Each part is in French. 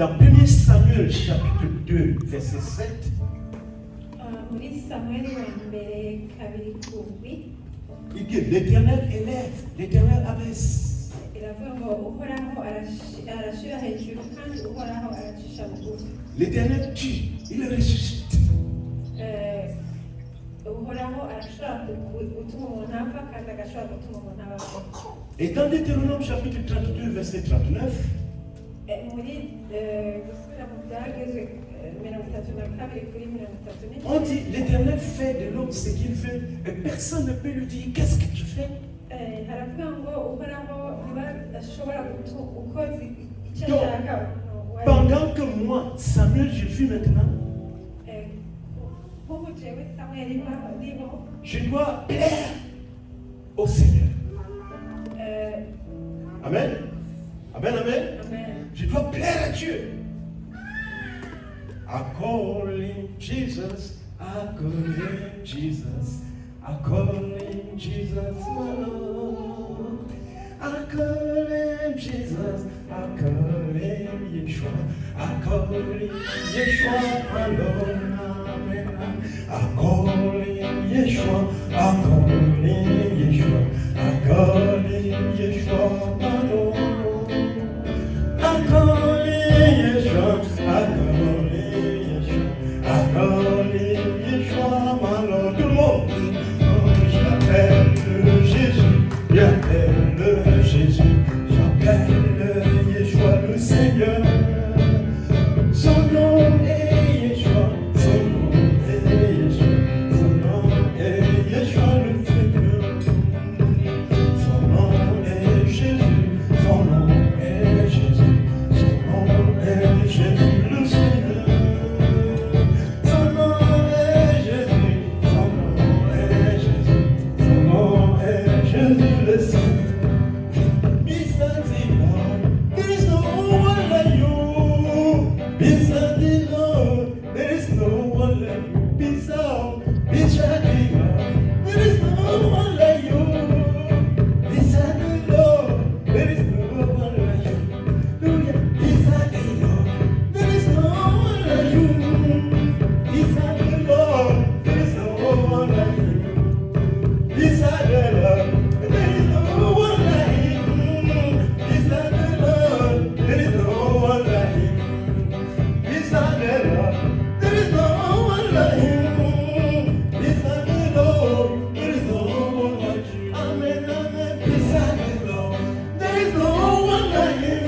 dans 1 Samuel chapitre 2, verset 7, muri Samuel wa mbere kabiri kumbi il dit l'Éternel élève, l'Éternel abaisse. iravuga ngo uhoraho arashira hejuru kandi uhoraho aracisha bugufi. L'Éternel tue, il ressuscite. uhoraho arashobora gutuma umuntu apfa kandi agashobora gutuma umuntu abaho. Et dans Deutéronome chapitre 32, verset 39, muri gusubira mu byagezwe 32 kuri 31 on dit l'Éternel fait de l'homme ce qu'il veut et personne ne peut lui dire qu'est-ce que tu fais. haravuga ngo uhoraho ntibashobora ukoze icyo ashaka. Pendant que moi, Samuel, je vis maintenant, je dois plaire au Seigneur. Amen. Amen, amen. Je dois plaire à Dieu. I call him Jesus, I call him Jesus, I call him Jesus, my Lord. I call him Jesus, I call him Yeshua, I call him Yeshua, my Lord. Amen. I call him Yeshua, I call him Yeshua, I call him Yeshua, my Lord. I call him Yeshua, I call him Yeshua, I call him Yeshua, my Lord. Tout le monde, j'appelle Jésus, j'appelle Jésus, j'appelle Yeshua le Seigneur. Son nom est Yeshua, son nom est Yeshua, son nom est Yeshua le Seigneur. Son nom est Jésus, son nom est Jésus, son nom est Jésus le Seigneur. Son nom est Jésus, son nom est Jésus, son nom est Jésus le Seigneur. Besides the Lord, there is no one like you. Beside the Lord, there is no one like you. Beside the Lord, there is no one like you. Beside the Lord, there is no one like you. Hallelujah. Beside the Lord, there is no one like you. Beside the Lord, there is no one like you. Beside the Lord, there is no one like you. Beside the Lord, there is no one like you. Beside the Lord, there is no one like you. Beside the Lord, there is no one like you. Amen, amen. Beside the Lord, there is no one like you.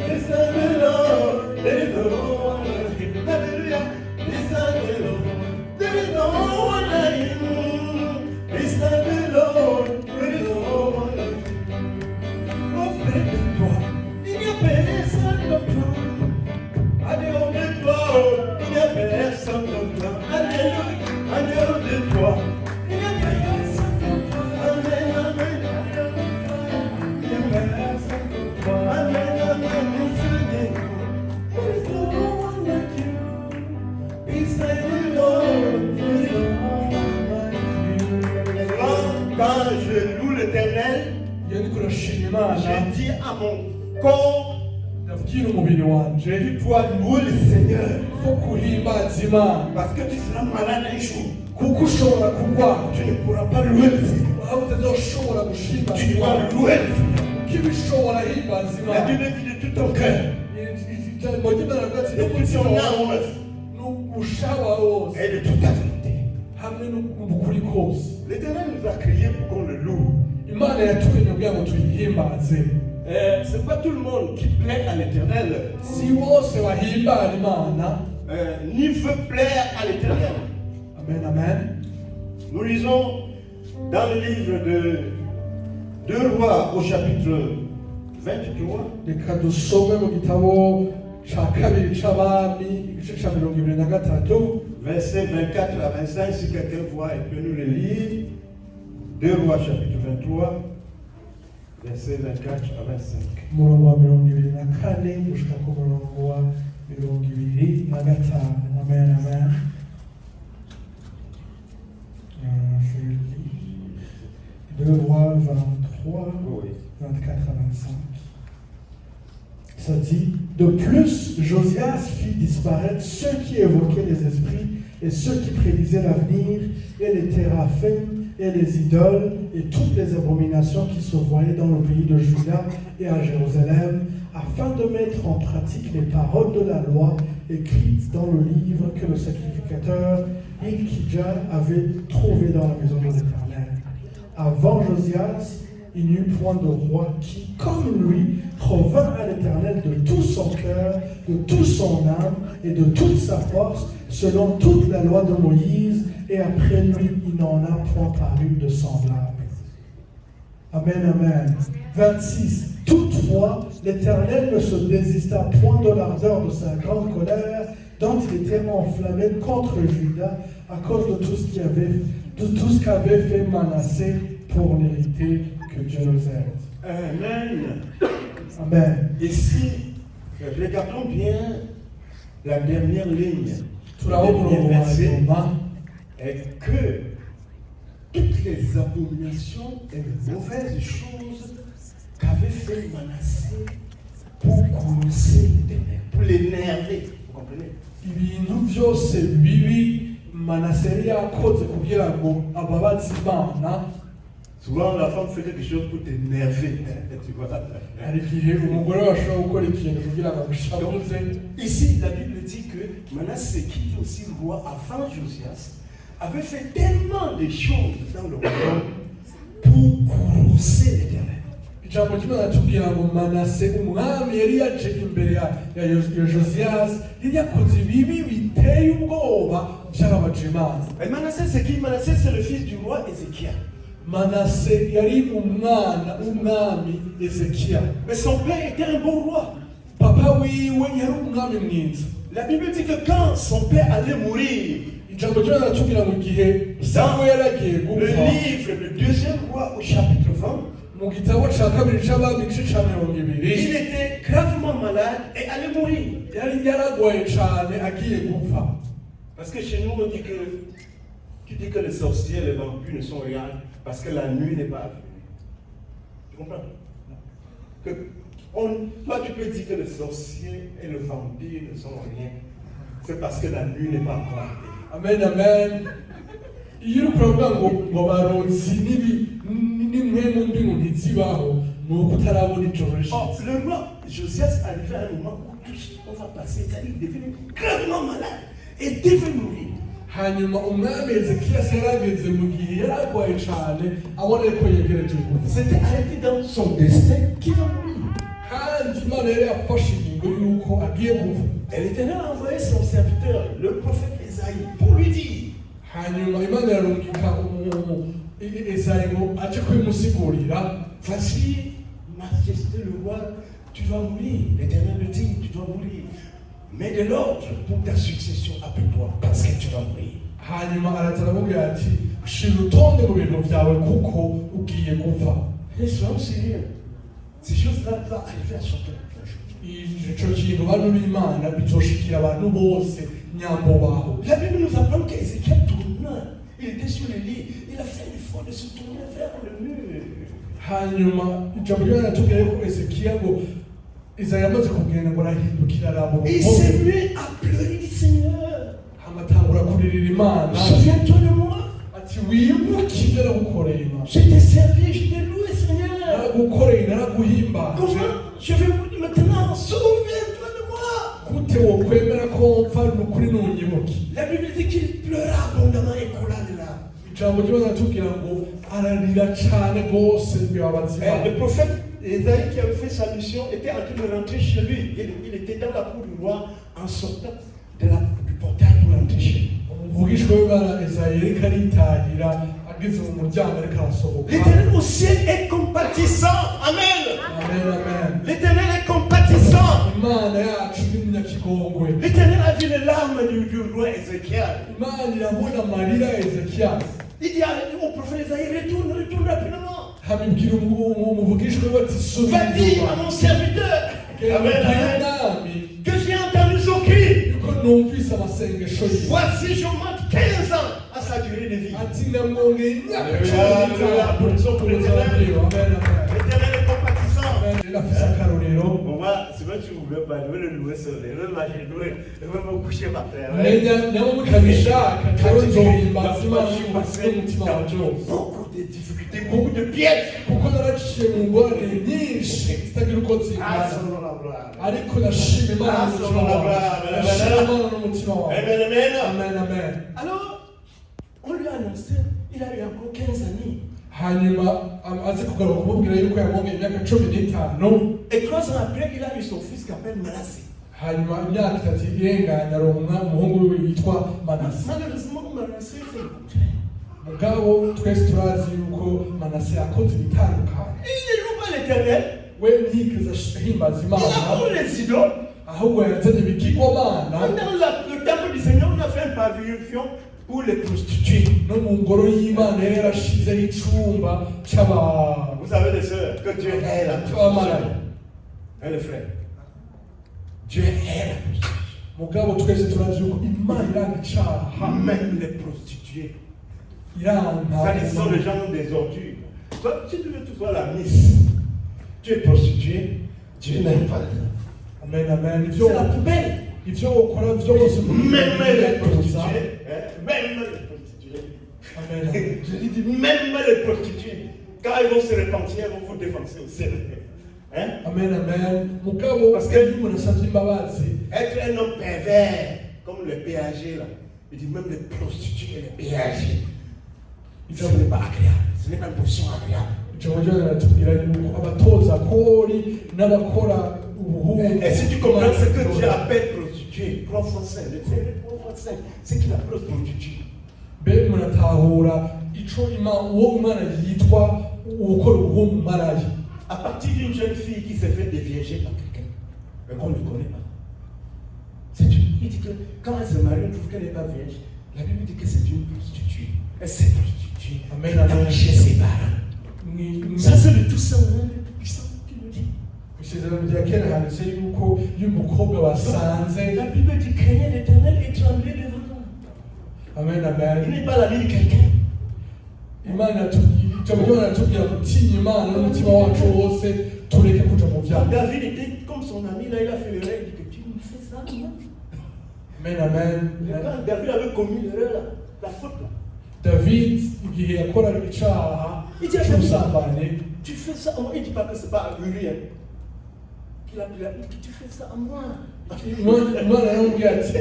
Beside the Lord, there is no one like you. Hallelujah. Beside the Lord, there is no one like you. Beside the Lord, there is no one like you. Auprès de toi, il n'y a personne comme toi. En dehors de toi, il n'y a personne comme toi. Alléluia. En dehors de toi, il n'y a personne comme toi. Amen, amen. Il n'y a personne comme toi. Amen, amen. There is no one like you. Beside the Lord, there is no one like you. Quand je loue l'Éternel, iyo ndiko urashima Imana je dis à mon corps, ndabwira umubiri wanje tu dois louer le Seigneur. ko kuhimbaza Imana Parce que tu seras malade un jour. kuko ushobora kurwara Tu ne pourras pas louer le Seigneur. aho utazoshobora gushimbaza Tu dois Imana louer le Seigneur. ko ibishobora himbaza La Imana Bible dit de tout ton cœur, ijambo ry'Imana rivuga ati de toute ton âme n'ubushawa wose et de toute ta volonté. hamwe n'ukuri kose. L'Éternel nous a créés pour qu'on le loue. Imana yaturemye kugira ngo tuyihimbaze. Ce n'est pas tout le monde qui plaît à l'Éternel, Si bose bahimbara Imana. ni veut plaire à l'Éternel. Amen, amen. Nous lisons dans le livre de 2 Rois au chapitre 23, Reka dusome mu gitabo ca kabiri c'abami igice ca 23 versets 24 à 25. Si quelqu'un voit, il peut nous le lire. 2 Rois chapitre 23, versets 24 à 25. umurongo wa 24 gushika ku murongo wa 25. Amen, amen. Je lis 2 Rois 23, Oui. 24 à 25. Ça dit: De plus, Josias fit disparaître ceux qui évoquaient les esprits et ceux qui prédisaient l'avenir, et les téraphim, et les idoles, et toutes les abominations qui se voyaient dans le pays de Juda et à Jérusalem, afin de mettre en pratique les paroles de la loi écrites dans le livre que le sacrificateur Hilkidja avait trouvé dans la maison de l'Éternel. Avant Josias, il n'y eut point de roi qui, comme lui, revint à l'Éternel de tout son cœur, de toute son âme et de toute sa force, selon toute la loi de Moïse, et après lui, il n'en a point paru de semblable. Amen, amen. 26. Toutefois, l'Éternel ne se désista point de l'ardeur de sa grande colère, dont il était enflammé contre Juda à cause de tout ce qu'avait fait Manassé pour l'hériter. Que Dieu nous aide. Amen. Amen. Ici, regardons bien la dernière ligne. Le dernier verset est que toutes les abominations et les mauvaises choses qu'avait fait Manassé pour courroucer l'Éternel, pour l'énerver. Vous comprenez? ibintu byose bibi Manase yakoze kugira ngo ababaze Imana. Souvent, la femme fait quelque chose pour t'énerver. Tu vois? Ici, la Bible dit que Manassé, qui est aussi roi avant Josias, avait fait tellement de choses dans le royaume pour courroucer l'Éternel. Ijambo ry'Imana ratubwira ngo Manase umwami yari yaje imbere ya Josias yari yakoze ibibi biteye ubwoba by'ababaje Imana. Et Manassé, c'est qui? Manassé, c'est le fils du roi Ézéchiel. Manase yari umwana w'umwami Ezekiya. Mais son père était un bon roi. Papa wiwe yari umwami mwiza. La Bible dit que quand son père allait mourir, ijambo ry'Imana ratubwira ngo igihe Salomo yaragiye le gupfa, livre, le deuxième roi au chapitre 20, mu gitabo ca kabiri c'abami igice ca 20, il était gravement malade et allait mourir. yari yaragwaye cane agiye gupfa. Parce que chez nous, on dit que tu dis que les sorciers et les vampires ne sont rien parce que la nuit n'est pas venue. Tu comprends? Toi, tu peux dire que les sorciers et le vampire ne sont rien. C'est parce que la nuit n'est pas encore arrivée. Amen, amen. Iyo uri kuvuga ngo baronsi n'impemu mbi ngo ntizibaho ni uko utarabona ijoro rishize. Le roi Josias arrivait à un moment où tout ce qu'on va passer, c'est-à-dire il devenait gravement malade et devait mourir. Hanyuma umwami Ezekiya yarageze mu gihe yaragwaye cane abona ko yegereje gupfa. C'était arrêté dans son destin qu'il va mourir. Kandi Imana yari yafashe ingingo y'uko agiye gupfa. Et l'Éternel a envoyé son serviteur, le prophète Esaïe, pour lui dire. Hanyuma Imana yarungika Esayi ngo aje kubimusigurira. Voici, majesté le roi, tu vas mourir. L'Éternel le dit, tu dois mourir. Mais de l'ordre pour ta succession après toi, parce que tu vas mourir. Hanyuma aratamubwira ati shira utonde mu bintu byawe kuko ugiye gupfa. Et soyons sérieux. Ces choses-là vont arriver à chacun. Ico kintu bantu b'Imana bizoshikira abantu bose nyambo baho. La Bible nous apprend qu'Ézéchiel tourna. Il était sur le lit. Il a fait l'effort de se tourner vers le mur. Hanyuma ijambo ry'Imana ratubwira ko Ezekiya ngo Isaiah amaze kugenda ngo arahindukira arabo. Il s'est mis à pleurer du Seigneur. Amatangura kuririra Imana. Souviens-toi de moi. Ati wibuke ibyo nagukoreye Imana. Je t'ai servi, je t'ai loué, Seigneur. Naragukoreye naraguhimba. Comment je vais mourir maintenant? Souviens-toi de moi. Gute wokwemera ko mpfa n'ukuri nunyibuke. La Bible dit qu'il pleura abondamment et coula de larmes. Ijambo ry'Imana ratubwira ngo ararira cane rwose bibabaza Imana. Le prophète Esaïe qui avait fait sa mission était en train de rentrer chez lui. Il était dans la cour du roi en sortant du portail pour rentrer chez lui. Umuvugishwa w'Imana Esayi ariko aritahira ageze mu muryango ariko arasohoka. L'Éternel au ciel est compatissant. Amen. Amen, amen. L'Éternel est compatissant. Imana yacu ni munyakigongwe. L'Éternel a vu les larmes du roi Ézéchiel. Imana irabona amarira ya Ezekiya. Il dit au prophète Esaïe, retourne rapidement. Hamibwira umuvugishwa we ati Va dire à mon serviteur. Amen. Que j'ai entendu son cri. yuko numvise amasengesho ye. Voici, je monte 15 ans à sa durée de vie. Ati namwongeye imyaka L'Éternel est compatissant. Amen. Afise akarorero. On va se même si vous ne voulez pas, je vais le louer seul. Je vais m'agenouiller, je vais me coucher par terre. menya niba mutabishaka rero nzohimbaza imana n'umutima wanje wose Beaucoup de difficultés, beaucoup de pièges. kuko naraciye mu ngorane nyinshi zitagira uko zingana ariko nashima imana n'umutima wawe nashima imana n'umutima wawe Amen, amen. amen amen Alors, on lui a annoncé, il a eu encore 15 années. hanyuma aze kugaruka kumubwira yuko yamwongeye imyaka 15 Et 3 ans après, il a eu son fils qui s'appelle Manassé. hanyuma imyaka 3 irenganya aronka umuhungu wiwe yitwa manase Malheureusement, Manassé fait le contraire. mugabo twese turazi yuko manase yakoze ibitandukanye Il ne loue pas l'Éternel. we ntiyigeze ahimbaza Il imana a pour les idoles. ahubwo yazanye ibigirwamana Dans le temple du Seigneur, on a fait un pavillon pour les prostituées. no mu ngoro y'imana yari yarashizeho icumba cy'abantu Vous savez, les sœurs, que Dieu est la prostitution. Hein, les frères? Dieu est la prostitution. mugabo twese turazi yuko imana iranga icaha Même les prostituées. iranga Ça, ce sont les gens des ordures. Toi, si tu veux que tu sois la miss, tu es prostituée, Dieu n'aime pas ça. amen amen C'est la poubelle. ivyo ukora vyose Même les prostituées. Même les prostituées. amen Je dis même les prostituées. Quand elles vont se repentir, elles vont vous défoncer aussi. Hein? amen amen mugabo Parce que- iyo umuntu asavye imbabazi Être un homme pervers, comme le péager là. Il dit même les prostituées et les péagers. Ce n'est pas agréable. Ce n'est pas une position agréable. ijambo ryo riratubwira yuko abatoza kori n'abakora ubuhungu Et si tu comprends ce que Dieu appelle prostituée, prends son sein. Le Seigneur prend son sein. C'est qu'il appelle prostituée. mbe muratahura ico uwo imana yitwa ukora ubuhungu maraya À partir d'une jeune fille qui s'est fait dévierger par quelqu'un, mais qu'on ne connaît pas. Il dit que quand elle se marie, on trouve qu'elle n'est pas vierge. La Bible dit que c'est une prostituée. Elle s'est prostituée. Amen, Elle amen. a chez ses parents. Ça, c'est le tout sang, hein, le puissant qui nous dit. isezerano rya kera handitse yuko iyo umukobwa basanze La Bible dit craignez l'Éternel et tremblez devant lui. amen Il amen n'est pas l'ami de quelqu'un. imana ijambo ry'imana riratubwira gutinya imana n'umutima wacu wose tureke kuja mu Quand vyaha David était comme son ami, là, il a fait l'erreur. Il dit que tu me fais ça, moi. amen amen Quand David avait commis l'erreur, là, la faute, là. david igihe yakoraga icaha c'ubusambanyi Tu fais ça à moi. Il ne dit pas que c'est pas à lui. Hein. Il a pris la Bible. Tu fais ça à moi. imana yaramubwira ati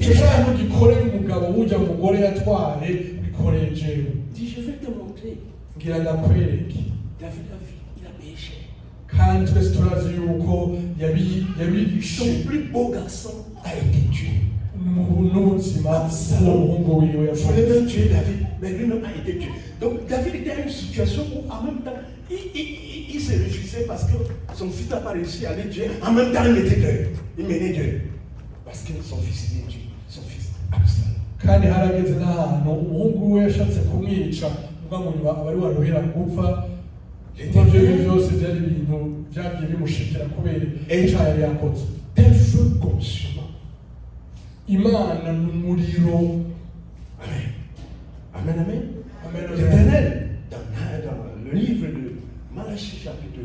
ico caha ntugikoreye umugabo w'urya mugore yatwaye gikoreye jewe Il dit, je vais te montrer. ngira ndakwereke David a vu, il a péché. kandi twese turazi yuko yabirishe Son plus beau garçon a été tué. n'ubuzima bw'umuhungu wiwe Il fallait yapfuye même tuer David, mais lui-même a été tué. Donc David était à une situation où en même temps, il se réjouissait parce que son fils n'a pas réussi à les tuer. En même temps, il mettait deuil. Il menait deuil. Parce que son fils est tué. Son fils Absalom. kandi harageze n'ahantu umuhungu we yashatse kumwica ubwo munyuma abari waruhira gupfa ivyo byose byari ibintu byagiye bimushikira kubera icaha yari yakoze Un feu consumant. imana ni umuriro Amen. Amen, amen. Amen, amen. L'Éternel, dans le livre de Malachie, chapitre,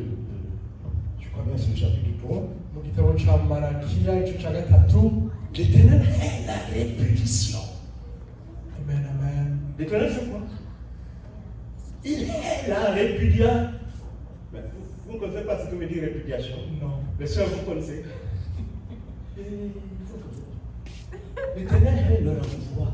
je crois bien c'est le chapitre 3, mu gitabo ca Malakiya ico ca gatatu l'Éternel est la répétition. amen amen L'Éternel fait quoi? Il est la répudia. Mais vous ne connaissez pas ce que veut dire répudiation. no Les sœurs, vous connaissez. L'Éternel est le renvoi.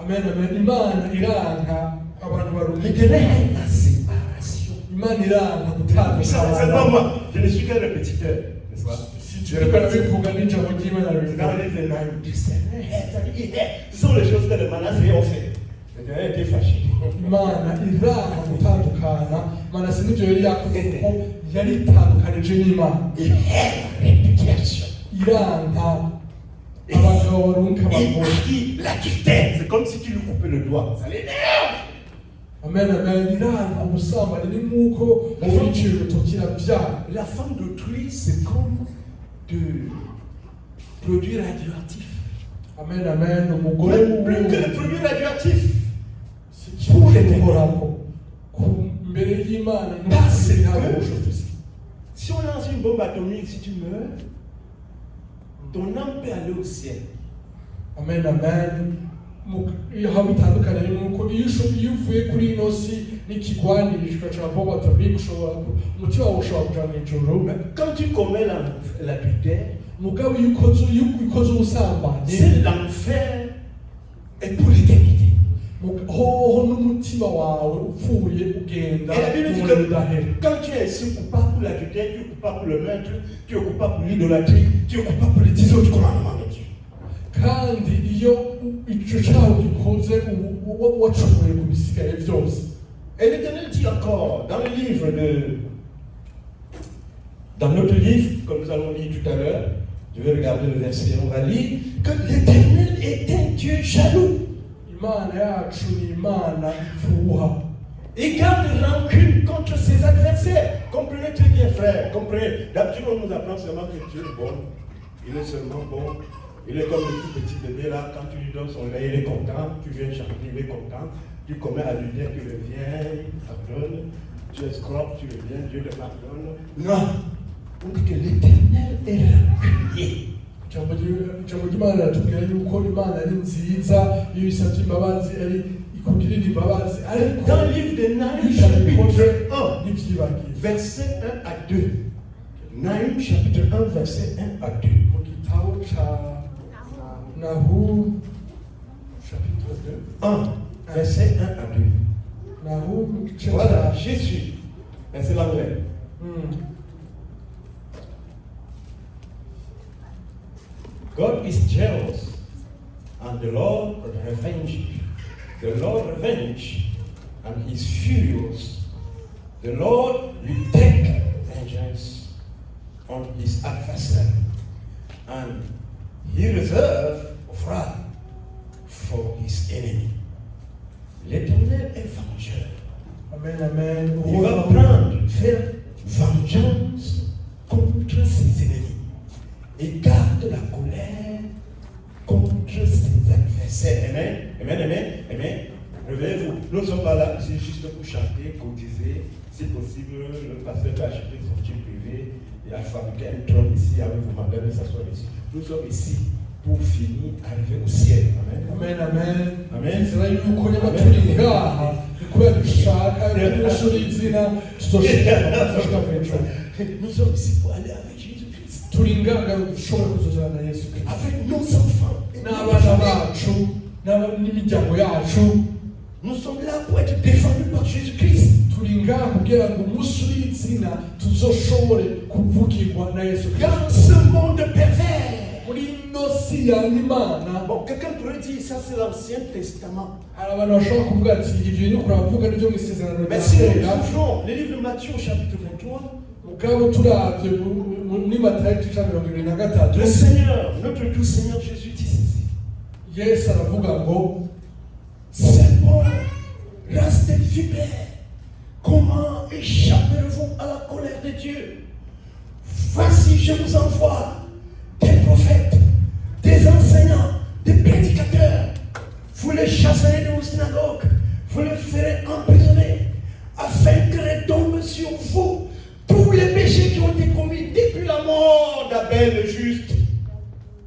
amen amen imana iranka abantu barumika L'Éternel est la séparation. imana iranka C'est pas gutandukana moi, je ne suis qu'un répétiteur, n'est-ce pas? si turiko arabivuga n'ijambo ry'imana C'est dans rivuga les énailles du Seigneur. C'est-à-dire, il est. Ce sont les choses que les Manassés ont fait. L'Éternel était fâché. imana iranka gutandukana manase n'ivyo yari yakoze kuko yari itandukanije n'imana Il est la répudiation. iranka abagabo barunka abagore Il la quittait. C'est comme si tu lui coupais le doigt. Ça l'énerve. amen amen iranka ubusambanyi ni nk'uko ubiciye urutoki iravyara La femme d'autrui, c'est comme de produits radioactifs. amen amen umugore Même plus que les produits radioactifs. si ikintu gihoraho mbere y'imana Parce n'ukuri que- ntabwo bushobozi Si on lance une bombe atomique, si tu meurs, ton âme peut aller au ciel. Amen, amen. Iyo haba bitandukanye nuko iyo uvuye kuri ino si n'ikigwanirishwa cya bobatomike ushobora umutima wawe ushobora kuja mu ijuru. Mais quand tu commets l'adultère, mugabo iyo ukoze ubusambanyi, c'est l'enfer et pour l'éternité. hoho n'umutima wawe upfuye ugenda mu budahera. Quand tu es ainsi coupable pour l'adultère, tu es coupable pour le meurtre, tu es coupable pour l'idolâtrie, tu es coupable pour les 10 autres commandements de Dieu. Kandi iyo icyo cyaha gikoze wacumuye ku bisigaye byose. Et l'Éternel dit encore dans notre livre, comme nous allons lire tout à l'heure, je vais regarder le verset, on va lire que l'Éternel est un Dieu jaloux. Imana yacu ni Imana ifuha. Il garde rancune contre ses adversaires. Comprenez très bien, frère, comprenez. D'habitude, on nous apprend seulement que Dieu est bon. Il est seulement bon. Il est comme le tout petit bébé là, quand tu lui donnes son lait, il est content. Tu viens chanter, il est content. Tu commets adultère, tu reviens, il pardonne. Tu escroques, tu reviens, Dieu te pardonne. Non. On dit que l'Éternel est rancunier. Ijambo ry'Imana riratubwira yuko Imana ari nziza, iyo isabye imbabazi ari ikugirira imbabazi. Dans le livre de Nahum, chapitre 1, verset 1 à 2. Nahum, chapitre 1, verset 1 à 2. Mu gitabo ca Nahum, chapitre 2. 1, verset 1 à 2. Nahum, voilà, Jésus. C'est l'anglais. God is jealous, and the Lord revenge. The Lord revenge, and He is furious. The Lord will take vengeance on His adversary, and He reserves wrath for His enemy. L'Éternel est vengeur. Amen, amen. Il va faire vengeance contre ses ennemis. Et garde la colère contre ses adversaires. Amen, amen, amen, amen. Réveillez-vous. Nous ne sommes pas là ici juste pour chanter, cotiser. Si possible, le pasteur peut acheter son type privé et a fabriqué un trône ici avec vos mandats de s'asseoir ici. Nous sommes ici pour finir, arriver au ciel. Amen, amen, amen. Amen. Israel yuko y'amaturi ngaha kubera dushaka y'umusuri izina tuzoshaka kwenjo. Nous sommes ici pour aller avec Jésus. Avec nos enfants, nous sommes là pour être défendus par Jésus-Christ. Dans ce monde pervers. Bon, quelqu'un pourrait dire ça, c'est l'Ancien Testament. Mais si nous souffrons, le livre de Matthieu, chapitre 23. Le Seigneur, notre doux Seigneur Jésus dit ceci. Serpents, race de vipères, comment échapperez-vous à la colère de Dieu? Voici, je vous envoie des prophètes, des enseignants, des prédicateurs. Vous les chasserez de vos synagogues, vous les ferez emprisonner, afin que retombe sur vous tous les péchés qui ont été commis depuis la mort d'Abel le juste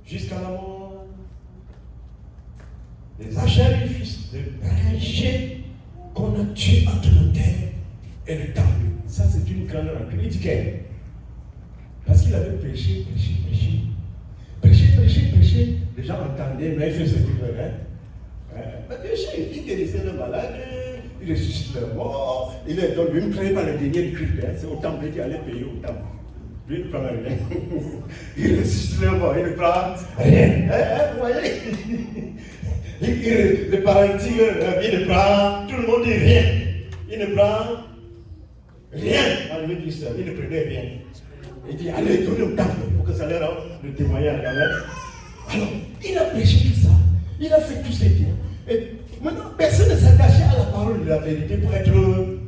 jusqu'à la mort des Acharius, des péchés qu'on a tués entre le terre et le temple. Ça, c'est une grande rancune. Il dit qu'elle, parce qu'il avait péché. Les gens entendaient, mais il faisait ce qu'il voulait. Péché, il guérissait le malade. Il ressuscite les morts, il est donc lui, il ne prenait pas le dernier du culte, c'est au temple qui allait payer au temple. Lui, il ne prend rien. Il ressuscite les morts, il ne prend rien. Vous voyez? Le paralytique, il ne prend, tout le monde dit rien. Il ne prend rien en lui du seul, il ne prenait rien. Il dit, allez, donnez au temple pour que ça leur rende le témoignage. Alors, il a prêché tout ça, il a fait tous ses biens. Et maintenant, personne ne s'attachait à la parole de la vérité pour être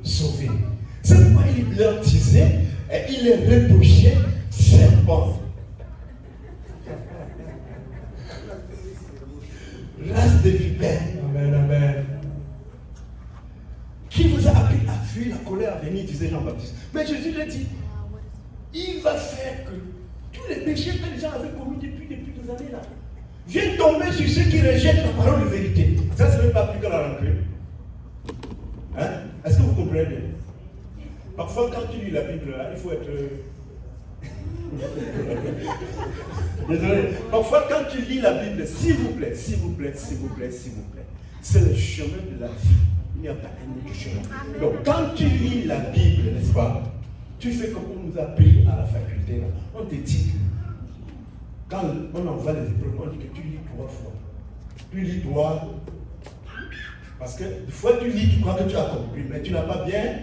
sauvé. C'est pourquoi il leur disait et il les reprochait serpents. Race de vipères. Amen, amen. Qui vous a appris à fuir la colère à venir, disait Jean-Baptiste. Mais Jésus l'a dit, il va faire que tous les péchés que les gens avaient commis depuis quelques années là, vient tomber sur ceux qui rejettent la parole de vérité. Ça, ce n'est pas plus que la rancune. Hein? Est-ce que vous comprenez bien? Parfois, quand tu lis la Bible, là, il faut être... Désolé. Parfois, quand tu lis la Bible, s'il vous plaît, s'il vous plaît, s'il vous plaît, s'il vous plaît, c'est le chemin de la vie. Il n'y a pas un autre chemin. Donc, quand tu lis la Bible, n'est-ce pas, tu fais comme on nous a appris à la faculté. Là. On te dit que quand on envoie les épreuves, on dit que tu lis 3 fois. Tu lis 3. Parce que des fois, tu lis, tu crois que tu as compris, mais tu n'as pas bien.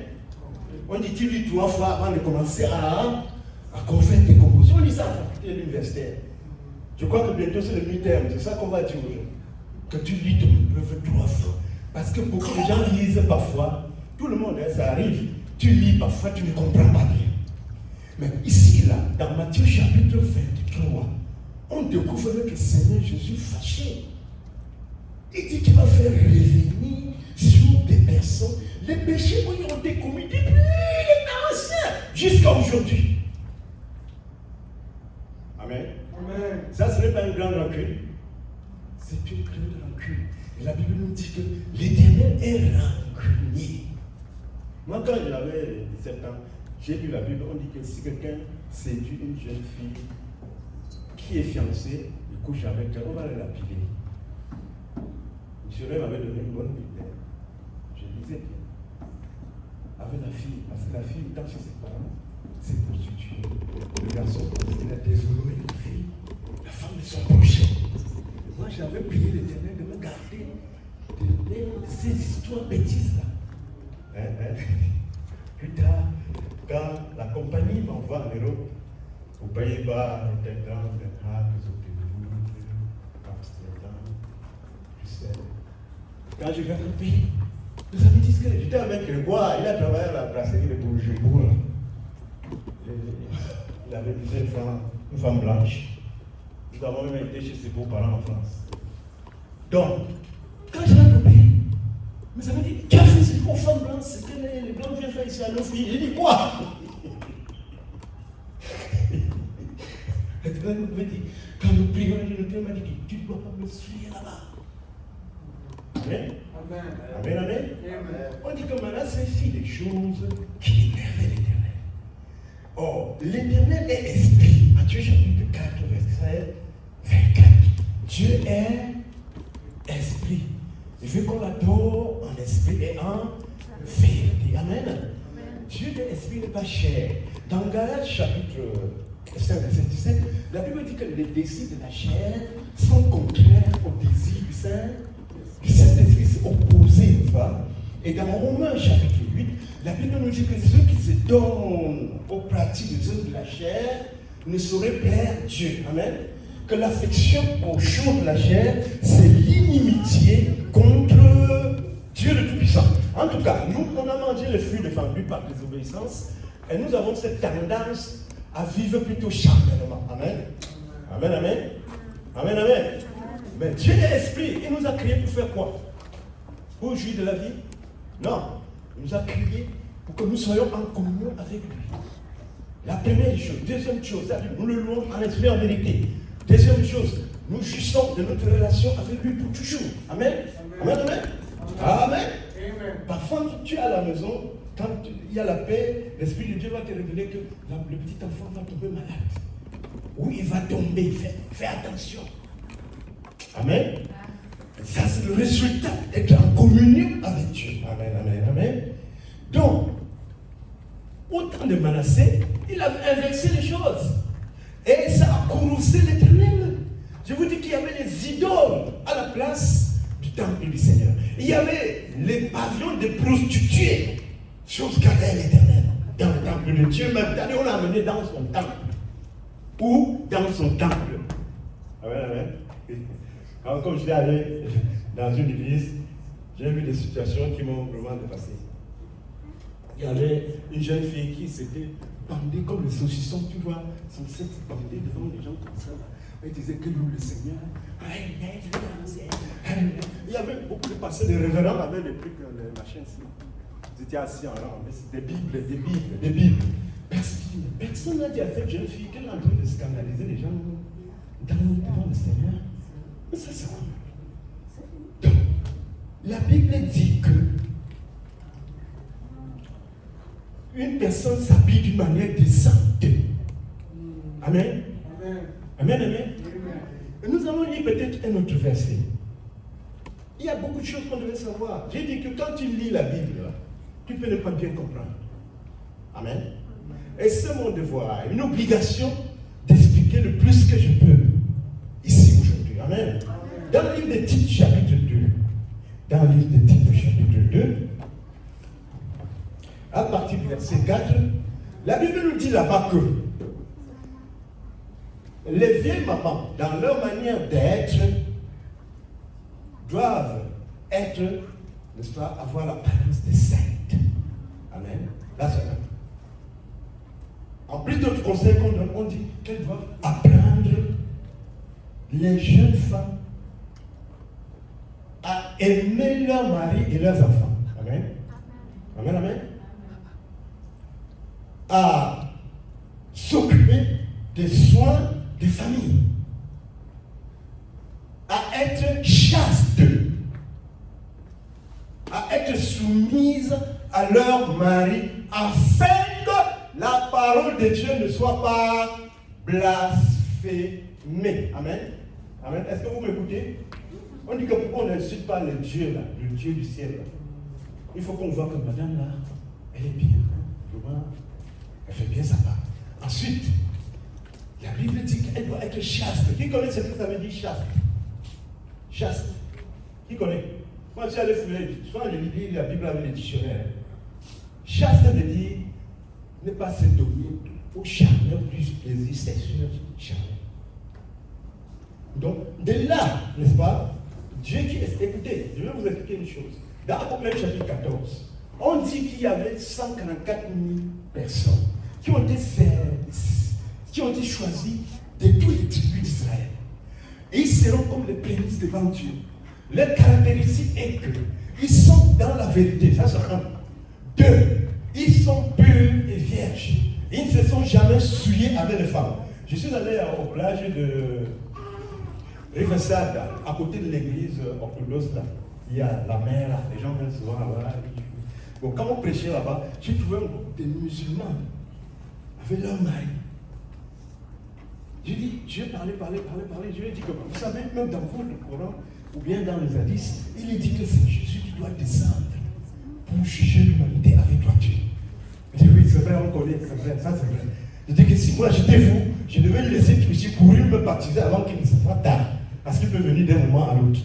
On dit tu lis 3 fois avant de commencer à confère tes compositions. On lit ça à la faculté universitaire. Je crois que bientôt c'est le mi-terme, c'est ça qu'on va dire aujourd'hui. Que tu lis ton épreuve 3 fois. Parce que beaucoup de gens lisent parfois, tout le monde, hein, ça arrive, tu lis parfois, tu ne comprends pas bien. Mais ici, là, dans Matthieu chapitre 23, on découvre que le Seigneur Jésus fâché. Il dit qu'il va faire revenir sur des personnes les péchés qui ont été commis depuis les temps anciens jusqu'à aujourd'hui. Amen. Amen. Ça, ce n'est pas une grande rancune. C'est une grande rancune. Et la Bible nous dit que l'Éternel est rancunier. Moi, quand j'avais 17 ans, j'ai lu la Bible. On dit que si quelqu'un séduit une jeune fille qui est fiancée, il couche avec elle, on va la lapider. M. Rêve m'avait donné une bonne Bible. Je lisais bien. Avec la fille, parce que la fille, tant chez ses parents, s'est prostituée. Le garçon, il a désolé la fille. La femme de son prochain. Moi, j'avais prié l'Éternel de me garder de ces histoires bêtises là. Plus tard, quand la compagnie m'envoie en Europe, aux Pays-Bas, Rotterdam, Den Haag, Zoetermeer, Amsterdam, Bruxelles. Quand je viens au pays, les amis disent que j'étais avec Grégoire, il a travaillé à la brasserie de Bourges-Bourg. Il avait une femme blanche. Nous avons même été chez ses beaux-parents en France. Donc, quand je rentre au pays, mes amis disent, qu'a fait ces aux femmes blanches? C'est que les blancs viennent faire ici à nos filles. J'ai dit, quoi? Et me dit, quand nous prions, je m'a dit, tu ne dois pas me suivre là-bas. Amen. Amen. Amen. Amen. On dit que maintenant, c'est fait des choses qui énervent l'Éternel. Or, l'Éternel est esprit. Matthieu chapitre 4, verset 24. Dieu est esprit. Il veut qu'on l'adore en esprit et en vérité. Amen. Amen. Dieu est esprit, n'est pas chair. Dans Galates chapitre 5, verset 17, la Bible dit que les désirs de la chair sont contraires aux désirs du Saint-Esprit, c'est opposé, n'est-ce pas? Et dans Romains chapitre 8, la Bible nous dit que ceux qui se donnent aux pratiques des œuvres de la chair ne sauraient plaire Dieu. Amen. Que l'affection aux choses de la chair, c'est l'inimitié contre Dieu le Tout-Puissant. En tout cas, nous, on a mangé le fruit défendu par désobéissance et nous avons cette tendance à vivre plutôt charnellement. Amen. Amen, amen. Amen, amen. Mais Dieu est esprit. Il nous a créés pour faire quoi? Pour jouir de la vie? Non. Il nous a créés pour que nous soyons en communion avec lui. La première chose. Deuxième chose, nous le louons en esprit en vérité. Deuxième chose, nous jouissons de notre relation avec lui pour toujours. Amen. Amen, amen. Amen. Parfois, tu es à la maison, quand il y a la paix, l'Esprit de Dieu va te révéler que le petit enfant va tomber malade. Oui, il va tomber. Fais attention. Amen. Ça, c'est le résultat d'être en communion avec Dieu. Amen, amen, amen. Donc, au temps de Manassé, il a inversé les choses. Et ça a courroucé l'Éternel. Je vous dis qu'il y avait les idoles à la place du temple du Seigneur. Il y avait les pavillons de prostituées, chose qu'avait l'Éternel dans le temple de Dieu. Même on l'a amené dans son temple. Ou dans son temple. Amen, amen. Comme je suis allé dans une église, j'ai vu des situations qui m'ont vraiment dépassé. Il y avait une jeune fille qui s'était bandée comme le saucisson, tu vois, son sexe bandé devant les gens comme ça. Elle disait que nous, le Seigneur, il y avait beaucoup de pasteurs, des révérends avec des trucs, les machines. Ils étaient assis en rang, mais c'était des Bibles. Personne n'a dit à cette jeune fille qu'elle est en train de scandaliser les gens. devant le Seigneur. C'est ça. Donc, la Bible dit que une personne s'habille d'une manière décente. Amen. Amen, amen. Et nous allons lire peut-être un autre verset. Il y a beaucoup de choses qu'on devait savoir. J'ai dit que quand tu lis la Bible, tu peux ne pas bien comprendre. Amen. Et c'est mon devoir, une obligation d'expliquer le plus que je peux ici aujourd'hui. Amen. Dans le livre des Titres, chapitre 2, dans le livre des Titres, chapitre 2, à partir du verset 4, la Bible nous dit là-bas que les vieilles mamans, dans leur manière d'être, doivent être, n'est-ce pas, avoir l'apparence des saintes. Amen. Là, c'est vrai. En plus d'autres conseils qu'on donne, on dit qu'elles doivent apprendre les jeunes femmes à aimer leur mari et leurs enfants. Amen. Amen, amen. À s'occuper des soins des familles. À être chaste. À être soumise à leur mari afin que la parole de Dieu ne soit pas blasphémée. Amen. Amen. Est-ce que vous m'écoutez? On dit que pourquoi on n'insulte pas le Dieu là, le Dieu du ciel là. Il faut qu'on voit que madame là, elle est bien. Hein? Elle fait bien sa part. Ensuite, la Bible dit qu'elle doit être chaste. Qui connaît ce que ça veut dire chaste? Chaste. Qui connaît? Moi, je suis allé fouiller, soit je lis la Bible avec les dictionnaires. Chaste veut dire ne pas se donner au charnel plus plaisir sexuel charnel. Donc, de là, n'est-ce pas, Dieu qui est. Écoutez, je vais vous expliquer une chose. Dans Apocalypse chapitre 14, on dit qu'il y avait 144 000 personnes qui ont été choisies de tous les tribus d'Israël. Et ils seront comme les prémices devant Dieu. Leur caractéristique est qu'ils sont dans la vérité. Ça, c'est un. 2. Ils sont purs et vierges. Ils ne se sont jamais souillés avec les femmes. Je suis allé au plage de Riverside, à côté de l'église orthodoxe. Là. Il y a la mer, là. Les gens viennent souvent là-bas. Bon, quand on prêchait là-bas, j'ai trouvé un groupe de musulmans avec leur mari. J'ai dit, je vais parler. Je lui ai dit que, vous savez, même dans votre Coran, ou bien dans les hadiths, il est dit que c'est Jésus qui doit descendre pour juger l'humanité avec toi, Dieu. Je dis, oui, c'est vrai, on connaît, c'est vrai, ça c'est vrai. Je dis que si moi j'étais vous, je devais le laisser Christ courir me baptiser avant qu'il ne se fasse tard. Parce qu'il peut venir d'un moment à l'autre.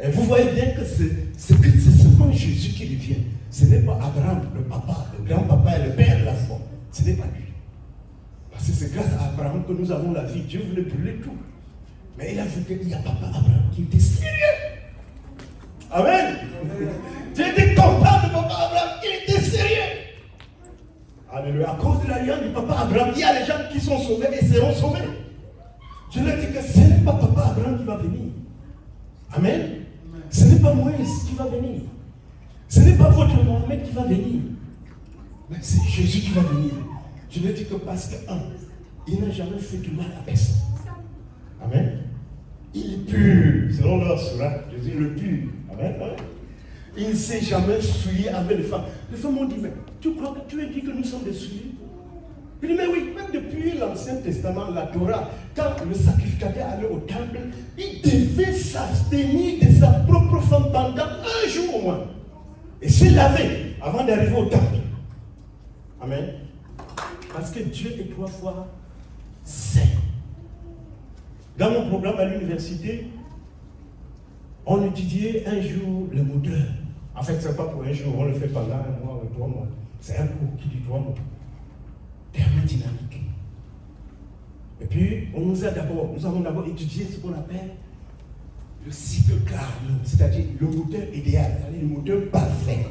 Et vous voyez bien que c'est seulement Jésus qui lui vient. Ce n'est pas Abraham, le papa, le grand-papa et le père de la foi. Ce n'est pas lui. Parce que c'est grâce à Abraham que nous avons la vie. Dieu voulait brûler tout. Mais il a vu qu'il y a papa Abraham qui était sérieux. Amen. Dieu était content de papa Abraham, il était sérieux. Alléluia. À cause de l'alliance du papa Abraham, il y a les gens qui sont sauvés et seront sauvés. Je leur dis que ce n'est pas papa Abraham qui va venir. Amen. Ce n'est pas Moïse qui va venir. Ce n'est pas votre Mohamed qui va venir. Mais c'est Jésus qui va venir. Je leur dis que parce que, il n'a jamais fait du mal à personne. Amen. Il est pur. Selon leur surat, Jésus est le pur. Amen. Il ne s'est jamais souillé avec les femmes. Les femmes m'ont dit, mais tu crois que tu as dit que nous sommes des souillés? Je dis, mais oui, même depuis l'Ancien Testament, la Torah, quand le sacrificateur allait au temple, il devait s'abstenir de sa propre femme pendant un jour au moins. Et se laver avant d'arriver au temple. Amen. Parce que Dieu est 3 fois saint. Dans mon programme à l'université, on étudiait un jour le moteur. En fait, ce n'est pas pour un jour, on le fait pendant 1 mois ou 3 mois. C'est un cours qui dit 3 mois. Thermodynamique. Et puis, nous avons d'abord étudié ce qu'on appelle le cycle Carnot, c'est-à-dire le moteur idéal, c'est-à-dire le moteur parfait.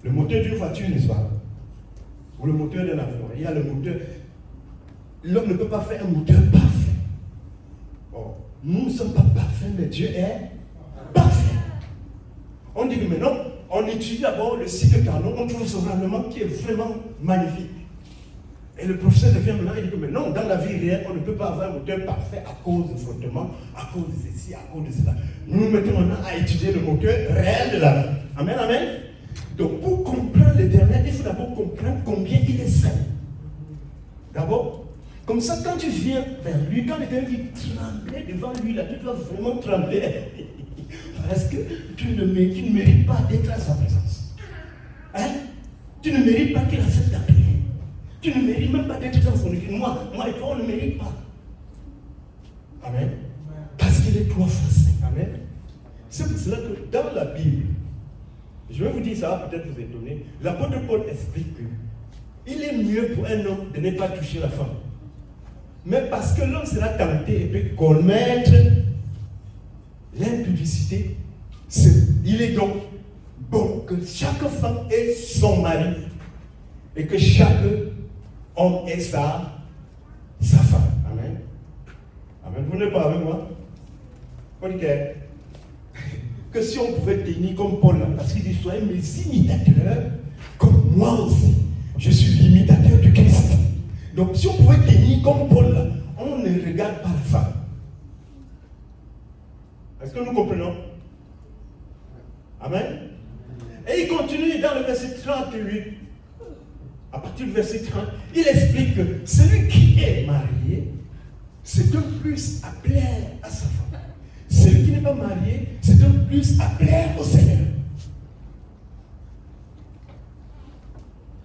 Le moteur d'une voiture, n'est-ce pas? Ou le moteur d'un avion. Il y a le moteur. L'homme ne peut pas faire un moteur parfait. Bon, nous ne sommes pas parfaits, mais Dieu est parfait. On dit que maintenant, on étudie d'abord le cycle Carnot, on trouve ce rendement qui est vraiment magnifique. Et le professeur devient maintenant, il dit que mais non, dans la vie réelle, on ne peut pas avoir un moteur parfait à cause de frottement, à cause de ceci, à cause de cela. Nous nous mettons maintenant à étudier le moteur réel de la vie. Amen, amen. Donc pour comprendre l'Éternel, il faut d'abord comprendre combien il est saint. D'abord, comme ça, quand tu viens vers lui, quand l'Éternel dit trembler devant lui, là, tu dois vraiment trembler. Parce que tu ne mérites pas d'être à sa présence. Hein? Tu ne mérites pas qu'il accepte ta prière. Tu ne mérites même pas d'être dans son église. Moi et toi, on ne mérite pas. Amen. Parce qu'il est trois fois saint. Amen. C'est pour cela que dans la Bible, je vais vous dire ça, va peut-être vous étonner, l'apôtre Paul explique que il est mieux pour un homme de ne pas toucher la femme. Mais parce que l'homme sera tenté et peut commettre l'impudicité, il est donc bon que chaque femme ait son mari et que chaque homme ait sa femme. Amen. Amen. Vous n'êtes pas avec moi? Ok. Que si on pouvait tenir comme Paul, parce qu'il dit soyez mes imitateurs, comme moi aussi, je suis l'imitateur du Christ. Donc si on pouvait tenir comme Paul, on ne regarde pas la femme. Est-ce que nous comprenons? Amen. Et il continue dans le verset 38. À partir du verset 30, il explique que celui qui est marié, c'est un plus à plaire à sa femme. Celui qui n'est pas marié, c'est un plus à plaire au Seigneur.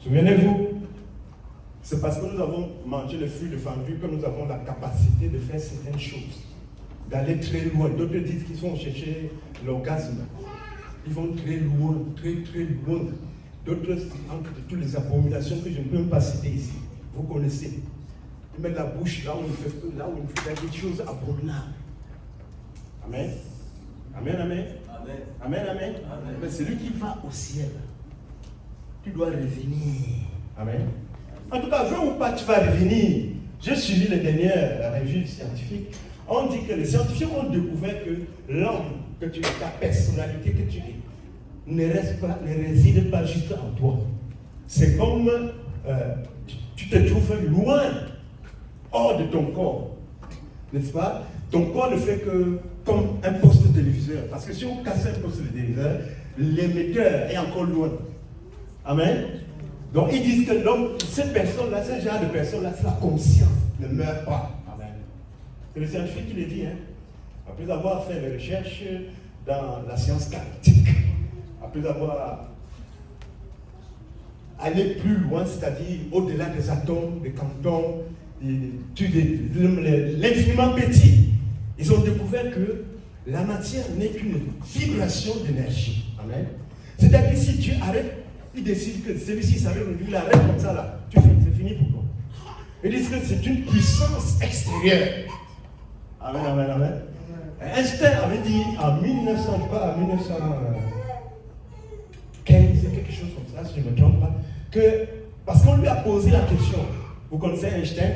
Souvenez-vous, c'est parce que nous avons mangé le fruit de fendu que nous avons la capacité de faire certaines choses, d'aller très loin. D'autres disent qu'ils vont chercher l'orgasme. Ils vont très loin, très très loin. D'autres, entre toutes les abominations que je ne peux même pas citer ici, vous connaissez. Ils mettent la bouche là où il fait quelque chose abominable. Amen. Amen, amen. Amen, amen. Mais celui qui va au ciel, tu dois revenir. Amen. En tout cas, veux ou pas, tu vas revenir. J'ai suivi les dernières revues scientifiques. On dit que les scientifiques ont découvert que l'homme que tu es, ta personnalité que tu es, ne réside pas juste en toi. C'est comme tu te trouves loin, hors de ton corps. N'est-ce pas? Ton corps ne fait que comme un poste de téléviseur. Parce que si on casse un poste de téléviseur, l'émetteur est encore loin. Amen. Donc ils disent que l'homme, cette personne-là, ce genre de personne-là, sa conscience ne meurt pas. Amen. C'est le scientifique qui le dit. Hein? Après avoir fait des recherches dans la science quantique, après avoir allé plus loin, c'est-à-dire au-delà des atomes, des quantums, l'infiniment petit, ils ont découvert que la matière n'est qu'une vibration d'énergie. Amen. C'est-à-dire que si tu arrêtes, il décide que celui-ci s'arrête, il arrête comme ça là, c'est fini pour toi. Ils disent que c'est une puissance extérieure. Amen, amen, amen. Einstein avait dit en 1900, je crois, en 1915, quelque chose comme ça, si je ne me trompe pas, que, parce qu'on lui a posé la question, vous connaissez Einstein?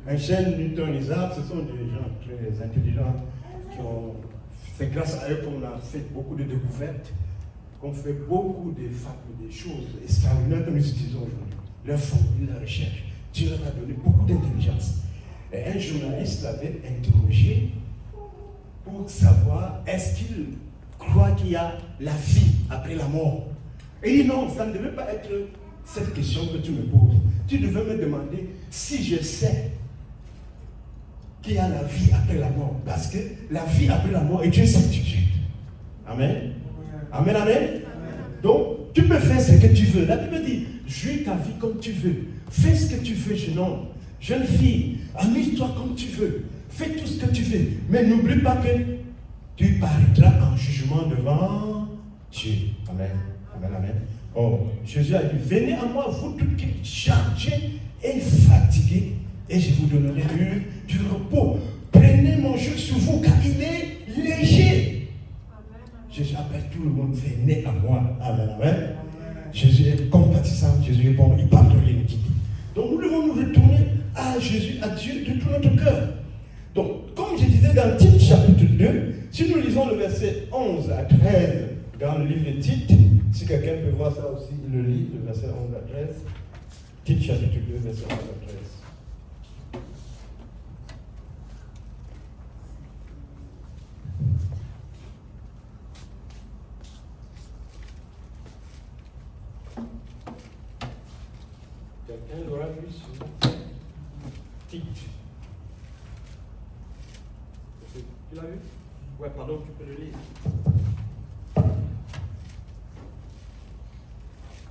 Einstein, Newton, Isaac, ce sont des gens très intelligents, c'est grâce à eux qu'on a fait beaucoup de découvertes, qu'on fait beaucoup de choses extraordinaires que nous utilisons aujourd'hui. Leur formule, la recherche, Dieu leur a donné beaucoup d'intelligence. Et un journaliste l'avait interrogé pour savoir est-ce qu'il croit qu'il y a la vie après la mort. Et il dit non, ça ne devait pas être cette question que tu me poses. Tu devais me demander si je sais qu'il y a la vie après la mort. Parce que la vie après la mort est une certitude. Amen. Amen, amen. Donc, tu peux faire ce que tu veux. La Bible dit, jouis ta vie comme tu veux. Fais ce que tu veux, jeune homme, jeune fille. Amuse-toi comme tu veux. Fais tout ce que tu veux. Mais n'oublie pas que tu paraîtras en jugement devant Dieu. Amen. Amen, amen. Oh, Jésus a dit, venez à moi, vous tous qui êtes chargés et fatigués, et je vous donnerai du repos. Prenez mon joug sur vous, car il est léger. Jésus appelle tout le monde, venez à moi. Amen, amen. Jésus est compatissant, Jésus est bon, il pardonne l'iniquité. Donc nous devons nous retourner à Jésus, à Dieu de tout notre cœur. Donc, comme je disais dans Tite chapitre 2, si nous lisons le verset 11 à 13 dans le livre de Tite, si quelqu'un peut voir ça aussi, il le lit, le verset 11 à 13. Tite chapitre 2, verset 1 à 13. Quelqu'un l'aura vu sur Tite. Tu l'as vu? Ouais, pardon, tu peux le lire.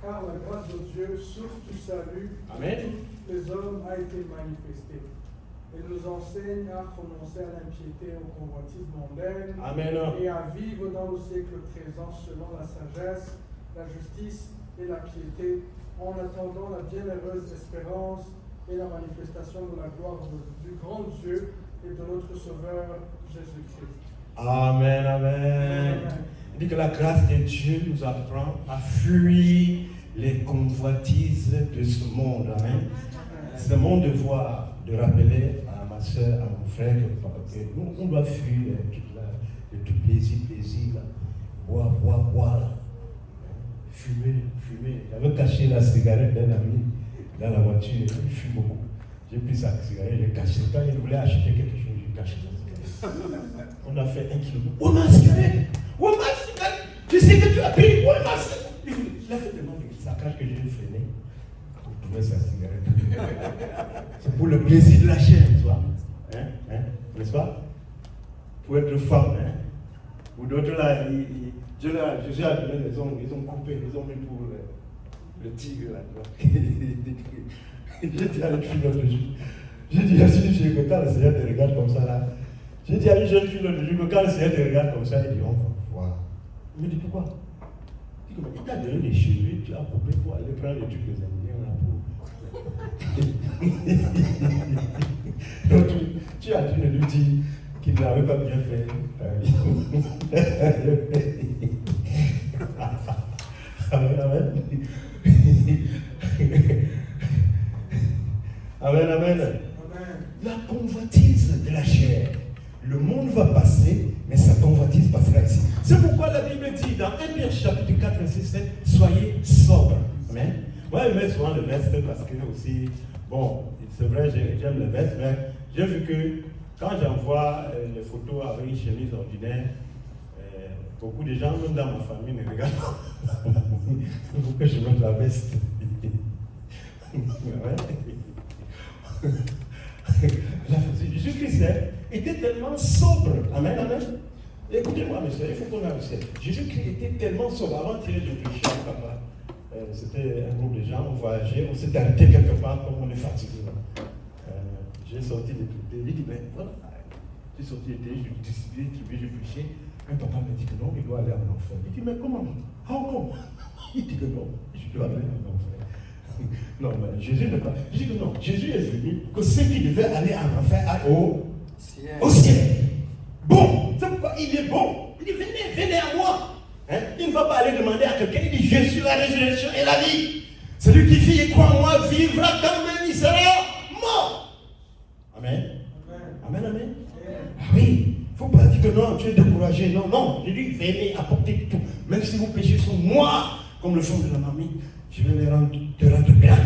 Car la grâce de Dieu, source du salut, Amen. pour les hommes a été manifestée. Elle nous enseigne à renoncer à l'impiété, au convoitisme mondaine, Amen. et à vivre dans le siècle présent selon la sagesse, la justice et la piété, en attendant la bienheureuse espérance et la manifestation de la gloire du grand Dieu et de notre Sauveur Jésus-Christ. Amen, amen. Il dit que la grâce de Dieu nous apprend à fuir les convoitises de ce monde. Amen. C'est mon devoir de rappeler à ma soeur, à mon frère, que nous, on doit fuir tout plaisir, là. Boire, là. Fumer. J'avais caché la cigarette d'un ami dans la voiture, il fume beaucoup. J'ai pris sa cigarette, j'ai caché. Quand il voulait acheter quelque chose, j'ai caché la cigarette. On a fait 1 kilomètre. Oh ma cigarette! Je sais que tu as pris. Oh ma cigarette! Il a fait tellement de saccage que j'ai freiné pour trouver sa cigarette. C'est pour le plaisir de la chair, n'est-ce pas? N'est-ce pas? Pour être femme, Ou d'autres là, Jésus a donné ils ont coupé, ils ont mis pour le tigre là. J'ai dit à une fille l'autre jour, j'ai dit à une fille que quand le Seigneur te regarde comme ça là, j'ai dit à une jeune fille l'autre jour que quand le Seigneur te regarde comme ça, il dit on va voir. Il me dit pourquoi? Il t'a donné des cheveux, tu as coupé pour aller prendre les trucs des Indiens là pour. Donc tu as dû lui dire qu'il n'avait pas bien fait. Amen, amen. Amen, amen. La convoitise de la chair. Le monde va passer, mais sa convoitise passera ici. C'est pourquoi la Bible dit dans 1 Pierre chapitre 4, verset 7, soyez sobres. Amen. Moi, je mets souvent le veste parce que aussi, bon, c'est vrai, j'aime le veste, mais j'ai vu que quand j'envoie les photos avec une chemise ordinaire, beaucoup de gens, même dans ma famille, me regardent pour que je mette la veste. Jésus-Christ était tellement sobre. Amen, amen. Écoutez-moi, mes soeurs, il faut qu'on ait le ciel. Jésus-Christ était tellement sobre. Avant de prêcher, papa, c'était un groupe de gens, on voyageait, on s'est arrêté quelque part comme on est fatigué. J'ai sorti des trucs. Il dit, ben voilà, j'ai sorti des trucs, j'ai distribué, j'ai prêché. Un papa me dit que non, il doit aller en enfer. Il dit, mais comment? How come? Il dit que non, je dois aller en enfer. Non, mais Jésus n'est pas. Je dis que non, Jésus est venu que ceux qui devaient aller en enfer aillent au ciel. Bon, c'est pourquoi il est bon. Il dit, venez à moi. Il ne va pas aller demander à quelqu'un, il dit, je suis la résurrection et la vie. Celui qui vit et croit en moi vivra quand même, il sera mort. Amen. Amen, amen. Ah oui. Il ne faut pas dire que non, tu es découragé. Non, non. Je dis, venez apporter tout. Même si vos péchés sont noirs, comme le fond de la mamie, je vais te rendre bien.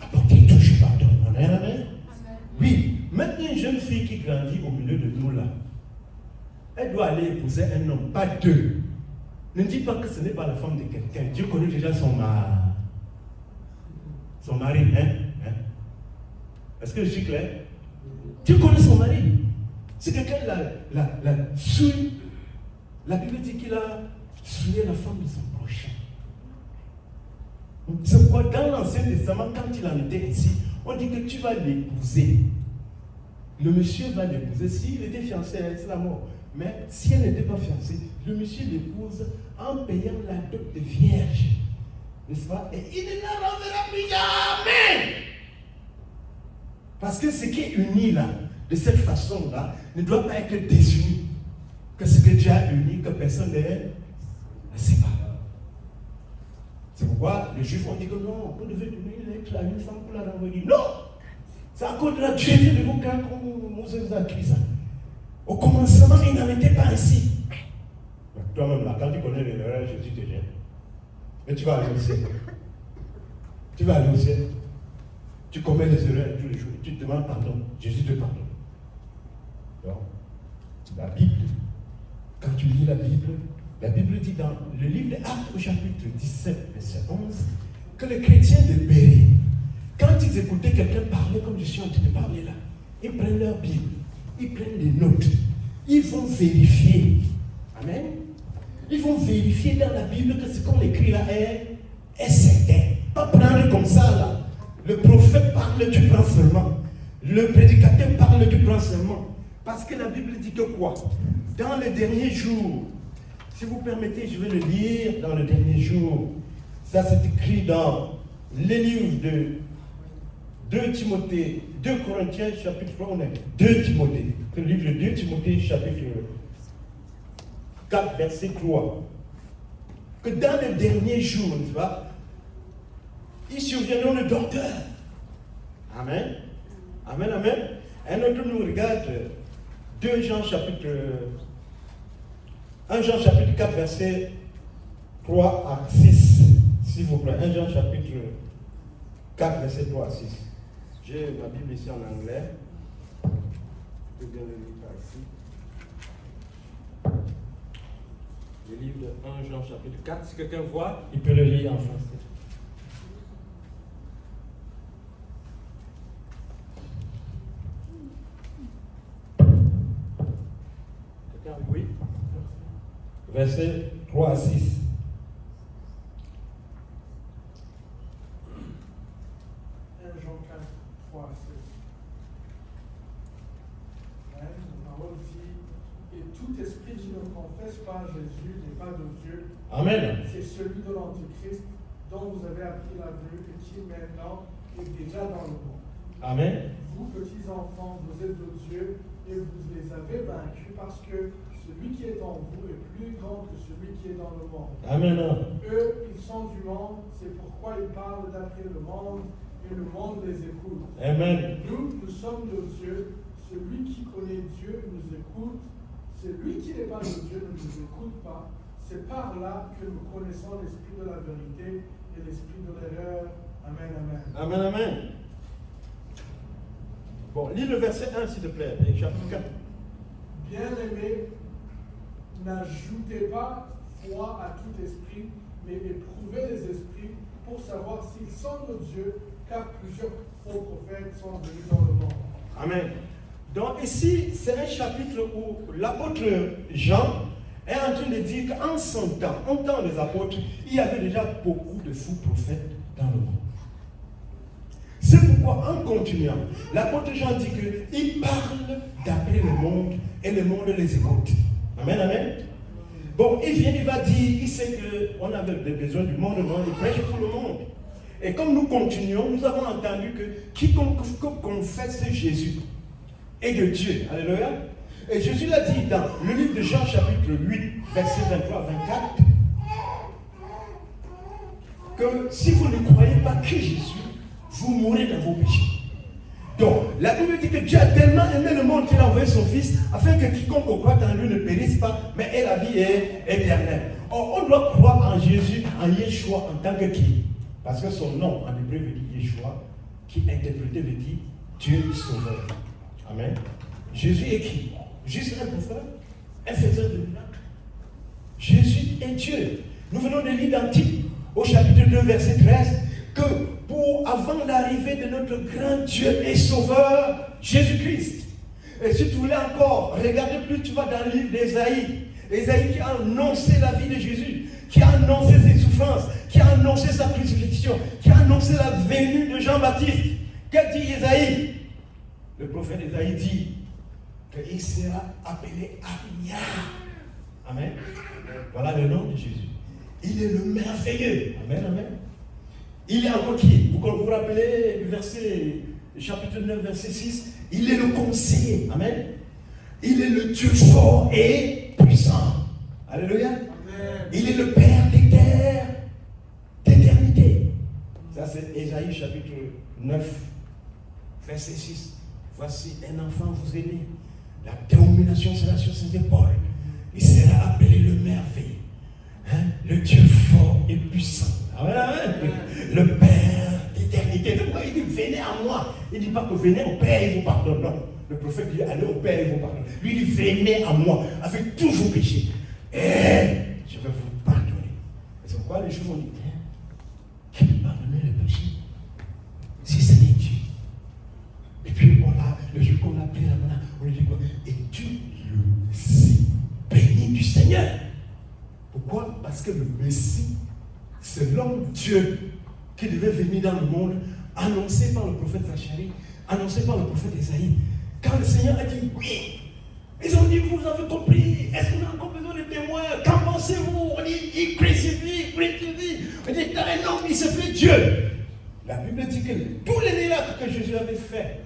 Apportez tout, je pardonne. Amen, amen. Oui. Maintenant, une jeune fille qui grandit au milieu de nous là, elle doit aller épouser un homme, pas deux. Ne dis pas que ce n'est pas la femme de quelqu'un. Dieu connaît déjà son mari. Est-ce que je suis clair? Dieu connaît son mari. Si quelqu'un l'a souillé, la Bible dit qu'il a souillé la femme de son prochain. C'est pourquoi dans l'Ancien Testament, quand il en était ici, on dit que tu vas l'épouser. Le monsieur va l'épouser. S'il était fiancé, c'est la mort. Mais si elle n'était pas fiancée, le monsieur l'épouse en payant la dot de vierge. N'est-ce pas? Et il ne la renverra plus jamais. Parce que ce qui est uni là, de cette façon-là, ne doit pas être désuni. Que ce que Dieu a uni, que personne ne sépare. C'est pourquoi les Juifs ont dit que non, vous devez donner l'être à une femme pour la renvoyer. Non! C'est à cause de la Dieu de vos cas comme Moses a écrit ça. Au commencement, il n'en était pas ainsi. Toi-même, là, quand tu connais l'erreur, Jésus te gêne. Mais tu vas aller au ciel. Tu vas aller au ciel. Tu commets des erreurs tous les jours. Tu te demandes pardon. Jésus te pardonne. Donc, la Bible, quand tu lis la Bible dit dans le livre des Actes au chapitre 17, verset 11, que les chrétiens de Béret, quand ils écoutaient quelqu'un parler comme je suis en train de parler là, ils prennent leur Bible, ils prennent des notes, ils vont vérifier. Amen. Ils vont vérifier dans la Bible que ce qu'on écrit là est certain. Pas prendre comme ça là. Le prophète parle, tu prends seulement. Le prédicateur parle, tu prends seulement. Parce que la Bible dit que quoi? Dans les derniers jours, si vous permettez, je vais le lire dans les derniers jours. Ça c'est écrit dans les livres de 2 Timothée, 2 Corinthiens chapitre 3, on est 2 Timothée. Le livre de 2 Timothée chapitre 4, verset 3. Que dans les derniers jours, tu vois, ils surviendront le docteur. Amen. Amen, amen. Un autre nous regarde 1 Jean chapitre 4, verset 3 à 6. S'il vous plaît, 1 Jean chapitre 4, verset 3 à 6. J'ai ma Bible ici en anglais. Je vais bien le lire par ici. Le livre de 1 Jean chapitre 4. Si quelqu'un voit, il peut le lire en français. Oui. Verset 3 à 6. 1 Jean 4, 3 à 6. La parole dit, et tout esprit qui ne confesse pas Jésus n'est pas de Dieu. Amen. C'est celui de l'Antichrist dont vous avez appris la vue et qui maintenant est déjà dans le monde. Amen. Vous, petits enfants, vous êtes de Dieu et vous les avez vaincus parce que celui qui est en vous est plus grand que celui qui est dans le monde. Amen. Eux, ils sont du monde, c'est pourquoi ils parlent d'après le monde et le monde les écoute. Amen. Nous sommes de Dieu. Celui qui connaît Dieu nous écoute. Celui qui n'est pas de Dieu ne nous écoute pas. C'est par là que nous connaissons l'esprit de la vérité et l'esprit de l'erreur. Amen, amen. Amen, amen. Bon, lis le verset 1 s'il te plaît, chapitre 4. Bien-aimés, n'ajoutez pas foi à tout esprit, mais éprouvez les esprits pour savoir s'ils sont de Dieu, car plusieurs faux prophètes sont venus dans le monde. Amen. Donc ici, c'est un chapitre où l'apôtre Jean est en train de dire qu'en son temps, en temps des apôtres, il y avait déjà beaucoup de faux prophètes dans le monde. C'est pourquoi, en continuant, l'apôtre Jean dit qu'il parle d'après le monde et le monde les écoute. Amen, amen. Bon, il va dire, il sait qu'on avait besoin du monde, il prêche pour le monde. Et comme nous continuons, nous avons entendu que quiconque confesse Jésus est de Dieu. Alléluia. Et Jésus l'a dit dans le livre de Jean, chapitre 8, versets 23 à 24, que si vous ne croyez pas que Jésus, vous mourrez dans vos péchés. Donc, la Bible dit que Dieu a tellement aimé le monde qu'il a envoyé son Fils, afin que quiconque croit en lui ne périsse pas, mais ait la vie éternelle. Or, on doit croire en Jésus, en Yeshua, en tant que qui? Parce que son nom en hébreu veut dire Yeshua, qui interprété veut dire Dieu sauveur. Amen. Jésus est qui? Juste un prophète, un faiseur de miracles. Jésus est Dieu. Nous venons de lire dans Tite, au chapitre 2, verset 13, que avant l'arrivée de notre grand Dieu et Sauveur, Jésus-Christ. Et si tu voulais encore regarder plus, tu vas dans le livre d'Ésaïe. Ésaïe qui a annoncé la vie de Jésus, qui a annoncé ses souffrances, qui a annoncé sa crucifixion, qui a annoncé la venue de Jean-Baptiste. Qu'a dit Ésaïe? Le prophète Ésaïe dit qu'il sera appelé Abia. Amen. Voilà le nom de Jésus. Il est le merveilleux. Amen, amen. Il est encore qui? Vous vous rappelez du verset, chapitre 9, verset 6? Il est le conseiller. Amen. Il est le Dieu fort et puissant. Alléluia. Amen. Il est le Père d'éternité. Ça c'est Ésaïe chapitre 9, verset 6. Voici un enfant vous est né. La dénomination sera sur ses épaules. Il sera appelé le merveilleux. Le Dieu fort et puissant. Amen, amen. Le Père moi. Il ne dit pas que venez au Père et vous pardonne. Non. Le prophète dit allez au Père et vous pardonne. Lui dit venez à moi avec tous vos péchés. Et je vais vous pardonner. C'est pourquoi les Juifs ont dit qui peut pardonner les péchés si ce n'est Dieu. Et puis le jour qu'on a pris la main, on lui dit quoi? Et tu le Messie béni du Seigneur. Pourquoi? Parce que le Messie, c'est l'homme Dieu qui devait venir dans le monde, annoncé par le prophète Zacharie, annoncé par le prophète Esaïe. Quand le Seigneur a dit oui, ils ont dit vous avez compris, est-ce qu'on a encore besoin de témoins? Qu'en pensez-vous? On dit il crucifie. On dit t'as un homme, il se fait Dieu. La Bible dit que tous les miracles que Jésus avait faits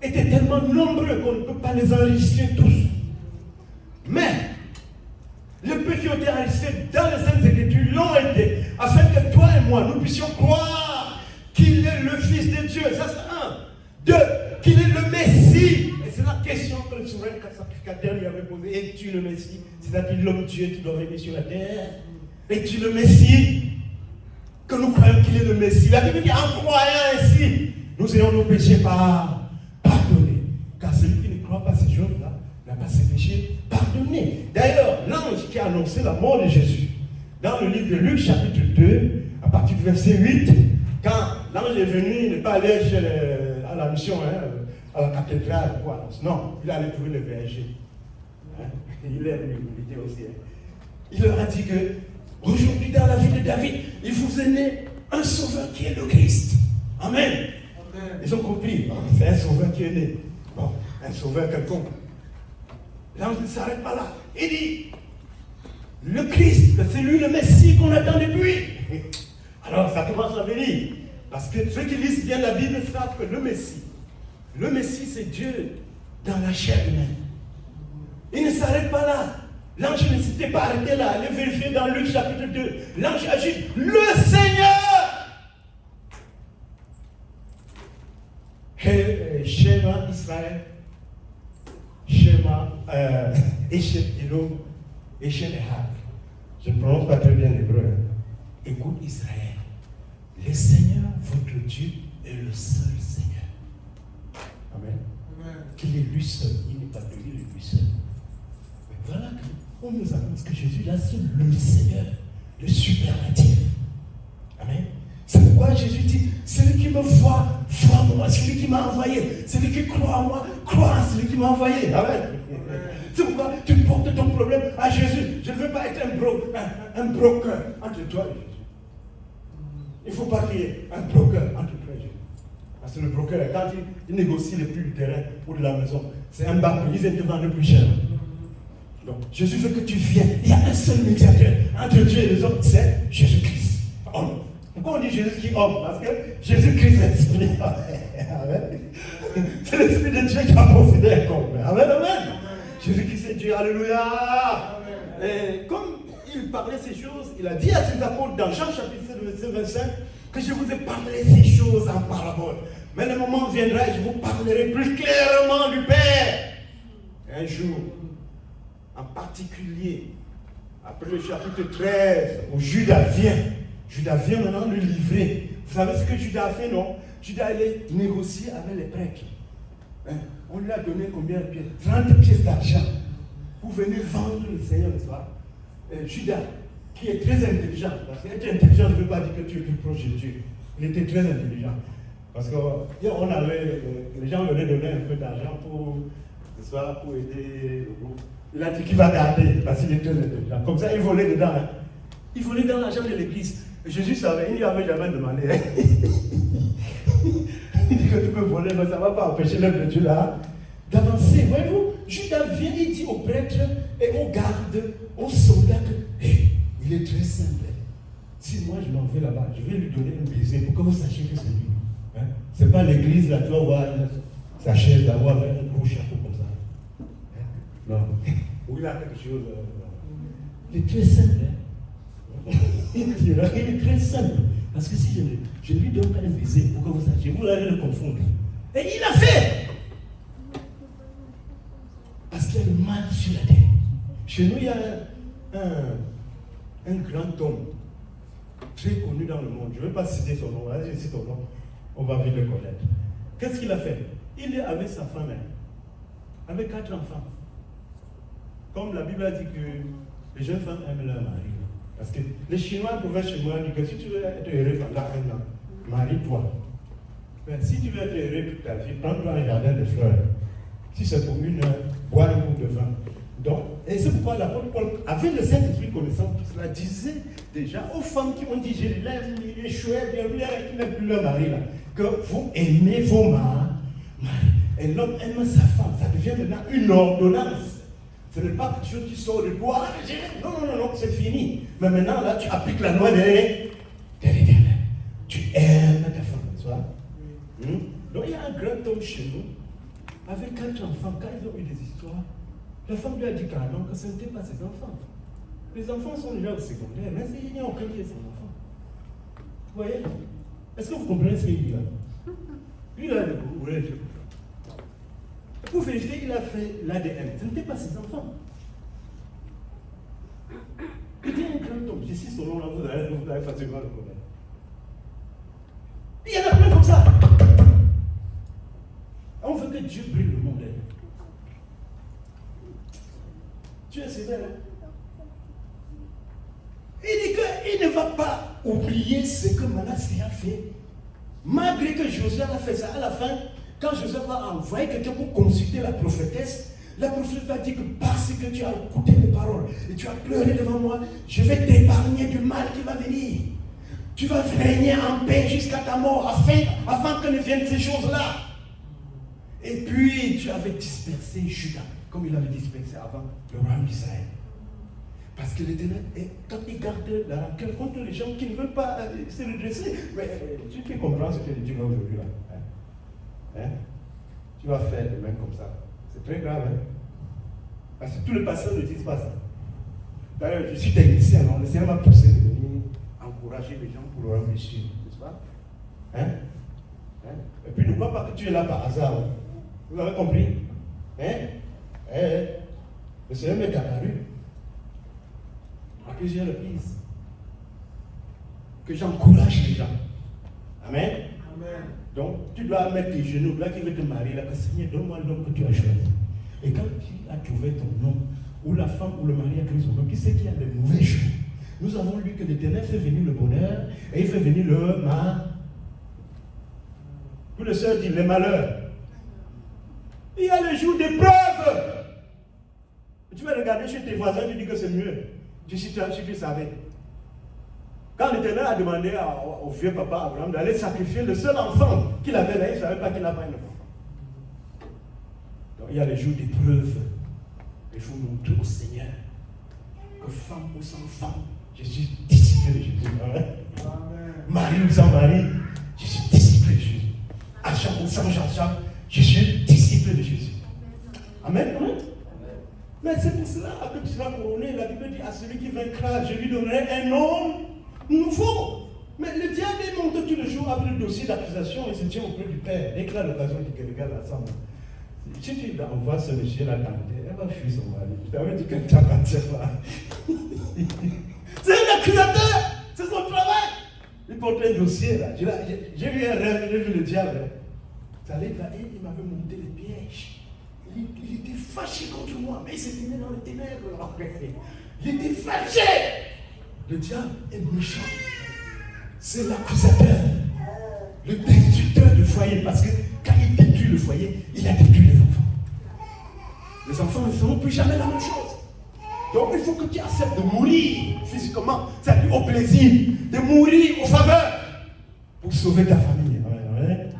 étaient tellement nombreux qu'on ne peut pas les enregistrer tous. Mais les peu qui ont été enregistrés dans les Saintes Écritures l'ont été, afin que toi et moi, nous puissions croire qu'il est le Fils de Dieu. Ça c'est un. Deux, qu'il est le Messie. Et c'est la question que le souverain sacrificateur lui avait posée. Es-tu le Messie? C'est-à-dire l'homme Dieu qui doit venir sur la terre. Es-tu le Messie? Que nous croyons qu'il est le Messie. La Bible dit en croyant ainsi, nous ayons nos péchés pardonnés. Car celui qui ne croit pas ces choses-là n'a pas ses péchés pardonnés. D'ailleurs, l'ange qui a annoncé la mort de Jésus, dans le livre de Luc, chapitre 2, à partir du verset 8, quand l'ange est venu, il n'est pas allé à la mission, à la cathédrale, quoi. Non, il est allé trouver le berger. Il est venu, il était aussi. Il leur a dit que aujourd'hui, dans la vie de David, il vous est né un sauveur qui est le Christ. Amen. Amen. Ils ont compris. C'est un sauveur qui est né. Bon, un sauveur quelconque. L'ange ne s'arrête pas là. Il dit, le Christ, c'est lui le Messie qu'on attend depuis. Alors ça commence à venir. Parce que ceux qui lisent bien la Bible savent que le Messie c'est Dieu dans la chair humaine. Il ne s'arrête pas là. L'ange ne s'était pas arrêté là. Allez vérifier dans Luc chapitre 2. L'ange ajoute, le Seigneur. Shema Israël. Shema Eshem Elohim. Eshem Ehad. Je ne prononce pas très bien l'hébreu. Écoute Israël. Le Seigneur, votre Dieu, est le seul Seigneur. Amen. Qu'il est lui seul. Il n'est pas deux, il est lui seul. Mais voilà qu'on nous annonce que Jésus est le Seigneur, le superlatif. Amen. C'est pourquoi Jésus dit, celui qui me voit, voit moi, celui qui m'a envoyé, celui qui croit en moi, croit en celui qui m'a envoyé. Amen. C'est pourquoi tu portes ton problème à Jésus. Je ne veux pas être un broker entre toi et Jésus. Il ne faut pas qu'il y ait un broker entre toi et Jésus. Parce que le broker, quand il négocie les prix du terrain ou de la maison, c'est un bac, il vient te vendre plus cher. Donc, Jésus veut que tu viennes. Il y a un seul médiateur entre Dieu et les hommes, c'est Jésus-Christ. Homme. Pourquoi on dit Jésus qui est homme? Parce que Jésus-Christ est l'esprit. Amen. C'est l'esprit de Dieu qui a considéré comme. Amen, amen. Jésus-Christ est Dieu. Alléluia. Amen. Et comme il parlait ces choses, il a dit à ses apôtres dans Jean chapitre 7, verset 25, que je vous ai parlé ces choses en parabole. Mais le moment viendra et je vous parlerai plus clairement du Père. Un jour, en particulier, après le chapitre 13, où Judas vient maintenant le livrer. Vous savez ce que Judas a fait, non? Judas allait négocier avec les prêtres. On lui a donné combien de pièces? 30 pièces d'argent pour venir vendre le Seigneur, n'est-ce pas? Judas, qui est très intelligent, parce qu'être intelligent ne veut pas dire que tu es plus proche de Dieu. Il était très intelligent. Parce que les gens venaient donner un peu d'argent pour aider le groupe. Il a dit qu'il va garder, parce qu'il est très intelligent. Comme ça, il volait dedans. Hein. Il volait dans l'argent de l'église. Jésus savait, il n'y avait jamais demandé. Il dit que tu peux voler, mais ça ne va pas empêcher l'œuvre de Dieu là d'avancer. Voyez-vous, Judas vient, il dit aux prêtres et aux gardes, aux soldats que il est très simple. Si moi je m'en vais là-bas, je vais lui donner un baiser pour que vous sachiez que c'est lui. Hein? Ce n'est pas l'église là, tu vas voir sa chaise d'avoir un gros chapeau comme ça. Hein? Non. Ou il a quelque chose. Il est très simple. Hein? Il est très simple. Parce que si je lui donne un baiser pour que vous sachiez, vous allez le confondre. Et il a fait. Parce qu'il y a le mal sur la terre. Chez nous, il y a un grand homme très connu dans le monde. Je ne vais pas citer son nom. Là, je cite son nom. On va vite le connaître. Qu'est-ce qu'il a fait? Il est avec sa femme, avec 4 enfants. Comme la Bible a dit que les jeunes femmes aiment leur mari. Parce que les Chinois pouvaient chez moi dire que si tu veux être heureux pendant 1 an, marie-toi. Mais si tu veux être heureux toute ta vie, prends-toi un jardin de fleurs. Si c'est pour 1 heure, bois un coup de vin. Donc, et c'est pourquoi l'apôtre Paul, avec le Saint-Esprit connaissant tout cela, disait déjà aux femmes qui ont dit je l'aime, il est chouette, il n'aime plus leur mari là, que vous aimez vos maris. Et l'homme aime sa femme, ça devient maintenant une ordonnance. Ce n'est pas quelque chose qui sort de toi. Non, c'est fini. Mais maintenant, là, tu appliques la loi de l'Éternel. Tu aimes ta femme, tu vois. Donc, il y a un grand homme chez nous, avec 4 enfants, quand ils ont eu des histoires, la femme lui a dit carrément que ce n'était pas ses enfants. Les enfants sont déjà au secondaire, mais il n'y a aucun qui est son enfant. Vous voyez? Est-ce que vous comprenez ce qu'il dit là? Lui, là, pour vérifier, il a fait l'ADN. Ce n'était pas ses enfants. Il dit un grand homme, je suis son nom là, vous allez facilement le connaître. Il y en a plein comme ça. On veut que Dieu brille le monde. Tu es sévère. Il dit qu'il ne va pas oublier ce que Manassé a fait. Malgré que Josué a fait ça, à la fin, quand Josué va envoyer quelqu'un pour consulter la prophétesse va dire que parce que tu as écouté mes paroles et tu as pleuré devant moi, je vais t'épargner du mal qui va venir. Tu vas régner en paix jusqu'à ta mort, afin que ne viennent ces choses-là. Et puis, tu avais dispersé Judas, comme il avait dispersé avant le royaume d'Israël. Parce que l'Éternel, quand il garde la rancœur contre les gens qui ne veulent pas se redresser, mais tu peux comprendre ce que Dieu dit aujourd'hui là. Hein? Tu vas faire de même comme ça. C'est très grave. Hein? Parce que tous les pasteurs ne disent pas ça. D'ailleurs, je suis technicien, non? Le Seigneur m'a poussé de venir encourager les gens pour le royaume du Sud, n'est-ce pas? Hein? Et puis ne crois pas que tu es là par hasard. Hein? Vous avez compris? Le Seigneur m'est apparu à plusieurs reprises. Que j'encourage les gens. Amen. Amen. Donc, tu dois mettre tes genoux, là qui veut te marier, là, que Seigneur, donne-moi l'homme que tu as choisi. Et quand tu as trouvé ton homme, ou la femme ou le mari a trouvé son homme, qui sait qu'il y a de mauvais jours. Nous avons lu que l'Éternel fait venir le bonheur et il fait venir le mal. Puis le Seigneur dit, les malheurs. Il y a le jour d'épreuve. Tu vas regarder chez tes voisins, tu dis que c'est mieux. Si tu savais. Quand l'Éternel a demandé au vieux papa Abraham d'aller sacrifier le seul enfant qu'il avait là, il ne savait pas qu'il n'a pas un enfant. Donc il y a les jours d'épreuve. Il faut montrer au Seigneur que femme ou sans femme, je suis disciple de Jésus. Amen. Mari ou sans mari, je suis disciple de Jésus. Argent ou sans argent, je suis disciple de Jésus. Amen. Amen. Mais c'est pour cela que tu seras couronné. La Bible dit à celui qui vaincra, je lui donnerai un nom nouveau. Mais le diable monte tous les jours avec le dossier d'accusation et se tient auprès du Père. Dès qu'il a l'occasion de dire que regarde ensemble. Si tu envoies ce monsieur là tenter, elle va fuir son mari. Je t'avais dit que tu as menti là. C'est un accusateur, c'est son travail. Il porte un dossier là. J'ai vu un rêve, j'ai vu le diable. Il m'avait monté les pièges. Il était fâché contre moi, mais il se tenait dans les ténèbres. Il était fâché. Le diable est méchant. C'est l'accusateur, le destructeur du foyer. Parce que quand il détruit le foyer, il a détruit les enfants. Les enfants ne feront plus jamais la même chose. Donc il faut que tu acceptes de mourir physiquement, c'est-à-dire au plaisir, de mourir aux faveurs pour sauver ta famille. Amen.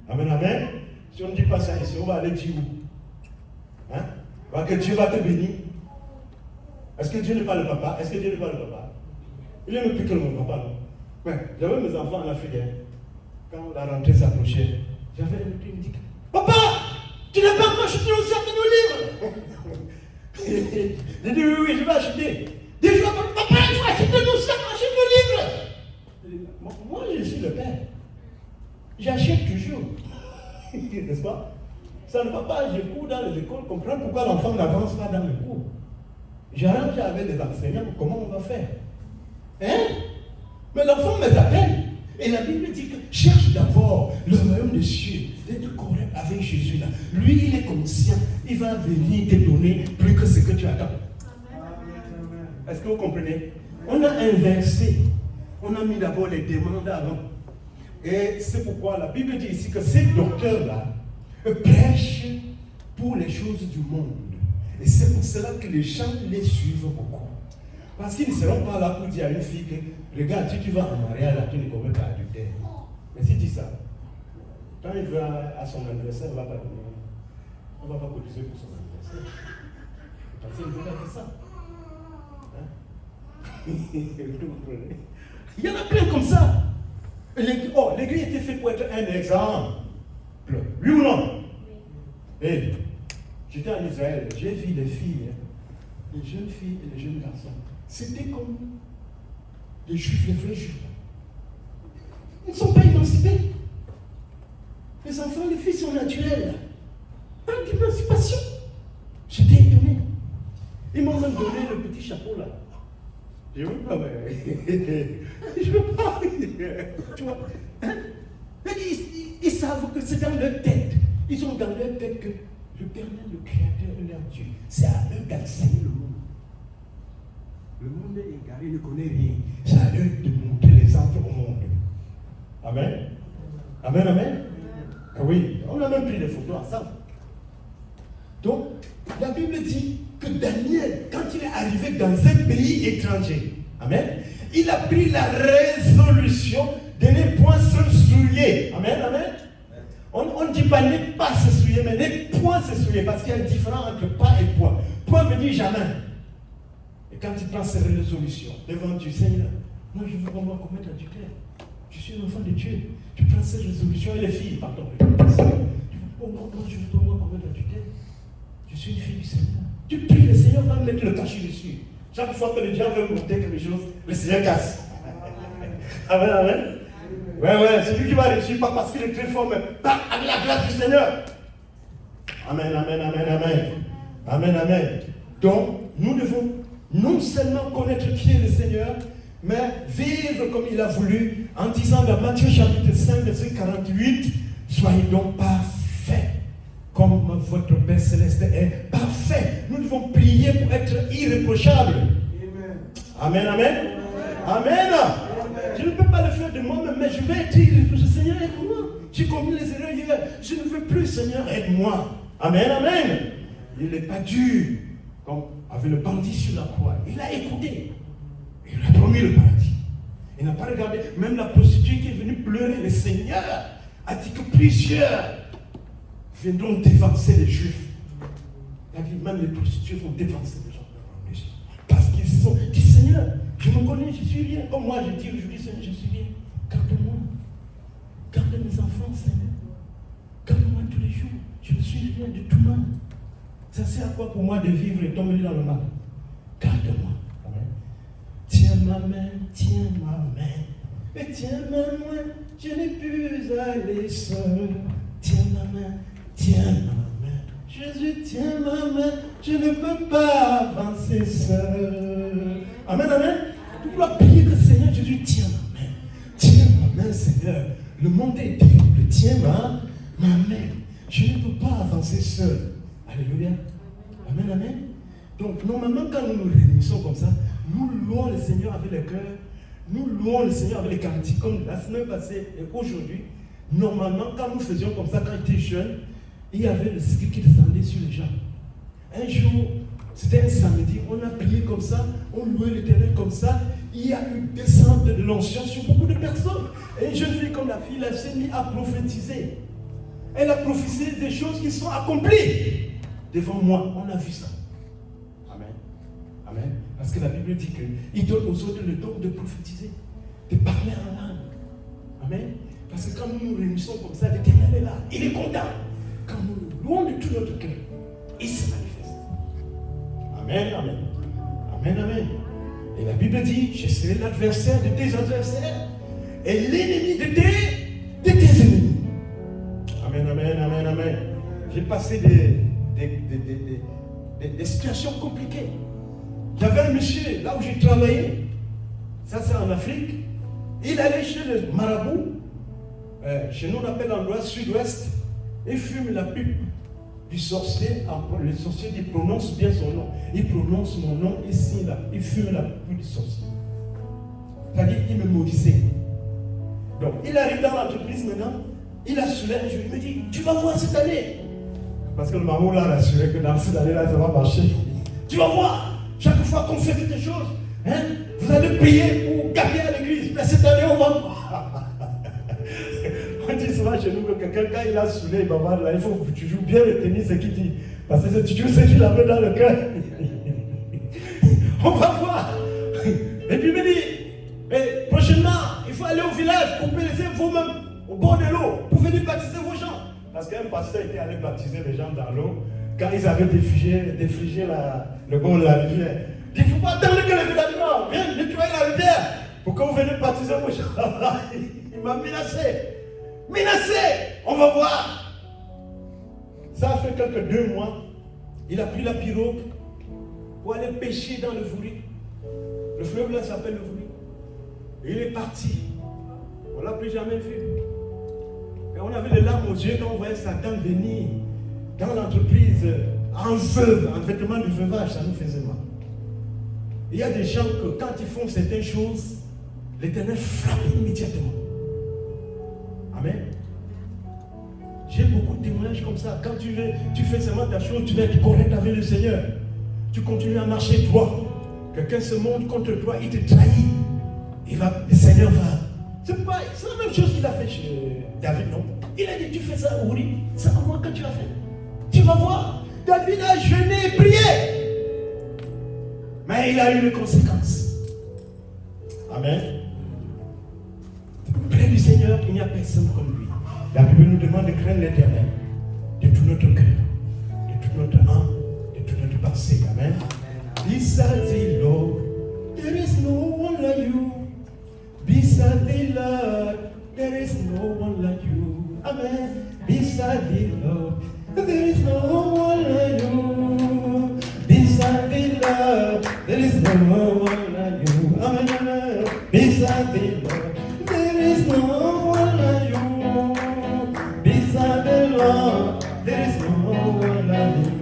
Amen. Amen. Si on ne dit pas ça ici, on va aller dire où? Que Dieu va te bénir. Est-ce que Dieu n'est pas le papa? Est-ce que Dieu n'est pas le papa? Il est plus que mon papa, non? Ouais, j'avais mes enfants en Afrique. Quand la rentrée s'approchait, j'avais un qui me dit, papa, tu n'as pas encore acheté au cercle de nos livres? J'ai dit oui, je vais acheter. Des jours après, papa, il faut acheter nos cercles, achète nos livres. Moi, je suis le père. J'achète toujours. N'est-ce pas? Ça ne va pas, je cours dans les écoles, comprendre pourquoi l'enfant n'avance pas dans les cours. J'arrange avec les enseignants, comment on va faire? Mais l'enfant me appelle. Et la Bible dit que cherche d'abord le royaume des cieux, d'être correct avec Jésus là. Lui, il est conscient, il va venir te donner plus que ce que tu attends. Est-ce que vous comprenez? On a inversé. On a mis d'abord les demandes avant. Et c'est pourquoi la Bible dit ici que ces docteurs-là prêchent pour les choses du monde. Et c'est pour cela que les gens les suivent beaucoup. Parce qu'ils ne seront pas là pour dire à une fille que, regarde, si tu vas en mariage, là, tu ne commets pas adultère. Mais si tu dis ça, quand il va à son anniversaire, on ne va pas donner. On ne va pas cotiser pour son anniversaire. Parce qu'il ne veut pas dire ça. Hein? Il y en a plein comme ça. L'église était faite pour être un exemple. Oui ou non? Oui. Et j'étais en Israël, j'ai vu les filles, les jeunes filles et les jeunes garçons. C'était comme les juifs, les vrais juifs. Ils ne sont pas émancipés. Les enfants, les filles sont naturels. Pas d'émancipation. J'étais étonné. Ils m'ont même donné le petit chapeau là. Je ne veux pas, je veux pas. Tu vois, hein? Ils savent que c'est dans leur tête. Ils ont dans leur tête que l'Éternel, le Créateur est leur Dieu. C'est à eux d'enseigner le monde. Le monde est égaré, il ne connaît rien. C'est à eux de montrer l'exemple au monde. Amen. Amen, amen. Ah oui, on a même pris des photos ensemble. Donc, la Bible dit que Daniel, quand il est arrivé dans un pays étranger, amen, il a pris la résolution de ne point se souiller. Amen, amen. On ne dit pas ne pas se souiller, mais ne point se souiller, parce qu'il y a une différence entre pas et point. Point veut dire jamais. Et quand tu prends ces résolutions devant Dieu, Seigneur, moi je veux pas moi commettre adultère. Je suis un enfant de Dieu. Tu prends ces résolutions et les filles, pardon. Moi je veux pas moi commettre adultère. Je suis une fille du Seigneur. Tu pries, le Seigneur va mettre le cachet dessus. Chaque fois que le diable veut monter quelque chose, le Seigneur casse. Amen, amen. Ouais, c'est lui qui va réussir, pas parce qu'il est très fort, mais pas avec la grâce du Seigneur. Amen, amen, amen, amen. Amen, amen. Donc, nous devons non seulement connaître qui est le Seigneur, mais vivre comme il a voulu, en disant dans Matthieu chapitre 5, verset 48, soyez donc parfaits, comme votre Père Céleste est parfait. Nous devons prier pour être irréprochables. Amen, amen. Amen. Je ne peux pas le faire de moi-même, mais je vais être irréprochable. Seigneur, aide-moi. J'ai commis les erreurs hier. Je ne veux plus, Seigneur, aide-moi. Amen, amen. Il n'est pas dur, comme avec le bandit sur la croix. Il a écouté. Il a promis le paradis. Il n'a pas regardé. Même la prostituée qui est venue pleurer, le Seigneur a dit que plusieurs viendront dévancer les Juifs. Il a dit même les prostituées vont dévancer les gens. Parce qu'ils se sont dit, Seigneur, je me connais, je suis rien. Comme moi, je dis aujourd'hui, Seigneur, je suis rien. Garde-moi. Garde mes enfants, Seigneur. Garde-moi tous les jours. Je ne suis rien de tout mal. Ça sert à quoi pour moi de vivre et tomber dans le mal? Garde-moi. Amen. Tiens ma main, tiens ma main. Et tiens ma main, je n'ai plus à aller seul. Tiens ma main, tiens ma main. Jésus, tiens ma main, je ne peux pas avancer seul. Amen, amen. Tu dois prier que Seigneur Jésus, tiens ma main. Tiens ma main, Seigneur. Le monde est terrible. Tiens ma main. Je ne peux pas avancer seul. Alléluia. Amen, amen. Donc, normalement, quand nous nous réunissons comme ça, nous louons le Seigneur avec le cœur. Nous louons le Seigneur avec les cantiques. Comme la semaine passée et aujourd'hui, normalement, quand nous faisions comme ça, quand j'étais jeune, il y avait le cycle qui descendait sur les gens. Un jour, c'était un samedi, on a prié comme ça, on louait l'Éternel comme ça. Il y a eu une descente de l'onction sur beaucoup de personnes. Et une jeune fille comme la fille, elle s'est mise à prophétiser. Elle a prophétisé des choses qui sont accomplies. Devant moi, on a vu ça. Amen. Amen. Parce que la Bible dit qu'il donne aux autres le don de prophétiser, de parler en langue. Amen. Parce que quand nous nous réunissons comme ça, l'Éternel est là. Il est content. Quand nous louons de tout notre cœur, il se manifeste. Amen, amen. Amen, amen. Et la Bible dit, je serai l'adversaire de tes adversaires et l'ennemi de tes ennemis. Amen, amen, amen, amen. J'ai passé des situations compliquées. J'avais un monsieur, là où j'ai travaillé, ça c'est en Afrique, Il allait chez le marabout, chez nous on appelle l'endroit sud-ouest, et fume la pipe du sorcier. Le sorcier il prononce bien son nom. Il prononce mon nom ici, là. Il fume la pipe du sorcier. C'est-à-dire qu'il me maudissait. Donc il arrive dans l'entreprise maintenant, il a soulé un jour, il me dit, tu vas voir cette année. Parce que le maman l'a rassuré que dans cette année-là, ça va marcher. Tu vas voir, chaque fois qu'on fait quelque chose, hein, vous allez payer pour gâter à l'église. Mais cette année, on va voir. On dit souvent chez nous que quelqu'un, quand il a saoulé, il va voir là, il faut que tu joues bien le tennis, ce qu'il dit. Parce que tu joues ce qu'il avait dans le cœur. On va voir. Et puis il me dit, mais prochainement, il faut aller au village pour périr vous-même au bord de l'eau, pour venir baptiser vos gens. Parce qu'un pasteur était allé baptiser les gens dans l'eau quand ils avaient défrigé le bord de la rivière. Il ne faut pas attendre que le village vienne nettoyer la rivière pour que vous veniez baptiser vos gens. Il m'a menacé. Menacé, on va voir. Ça a fait quelques 2 mois. Il a pris la pirogue pour aller pêcher dans le Vouri. Le fleuve là s'appelle le Vouri. Et il est parti. On ne l'a plus jamais vu. Et on avait les larmes aux yeux quand on voyait Satan venir dans l'entreprise en veuve, en vêtement du veuvage, ça nous faisait mal. Il y a des gens que quand ils font certaines choses, l'Éternel frappe immédiatement. Amen. J'ai beaucoup de témoignages comme ça. Quand tu fais seulement ta chose, tu vas être correct avec le Seigneur. Tu continues à marcher droit. Quelqu'un se monte contre toi, il te trahit. Le Seigneur va. C'est la même chose qu'il a fait chez David, non? Il a dit, tu fais ça, Uri, c'est à moi que tu as fait. Tu vas voir, David a jeûné et prié. Mais il a eu les conséquences. Amen. Près du Seigneur, il n'y a personne comme lui. La Bible nous demande de craindre l'Éternel de tout notre cœur, de toute notre âme, de toute notre pensée. Amen. Beside the Lord, there is no one like you. Beside the Lord, there is no one like you. Amen. Beside the Lord, there is no one like you. Beside the Lord, there is no one like you. Amen. Amen. Beside the Lord, there is no one like you. Beside the Lord, there is no one like you.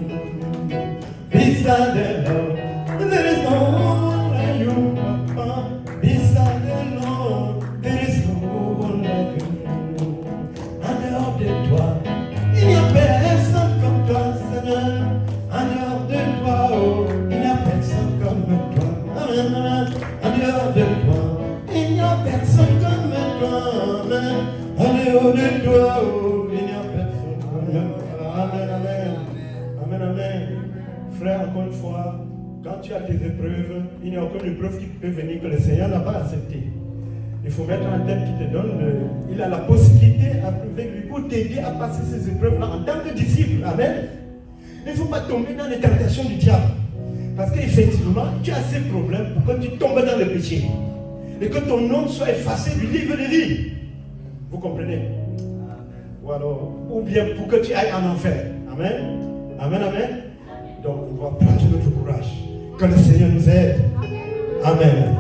Beside the Lord, there is no one like you. Beside the Lord, there is no one like you. En dehors de toi, il n'y a personne comme toi, Seigneur. En dehors de toi, oh, il n'y a personne comme toi. Amen, amen. En dehors de toi, il n'y a personne comme toi. Amen. En dehors de toi, oh, il n'y a personne comme toi. Amen, amen. Amen, amen. Frère, encore une fois, quand tu as tes épreuves, il n'y a aucune épreuve qui peut venir que le Seigneur n'a pas accepté. Il faut mettre en tête qu'il te donne, il a la possibilité avec lui pour t'aider à passer ces épreuves-là en tant que disciple. Amen. Il ne faut pas tomber dans les tentations du diable. Parce qu'effectivement, tu as ces problèmes pour que tu tombes dans le péché. Et que ton nom soit effacé du livre de vie. Vous comprenez? Ou bien pour que tu ailles en enfer. Amen. Amen, amen. Donc, on va prendre notre courage. Que le Seigneur nous aide. Amen.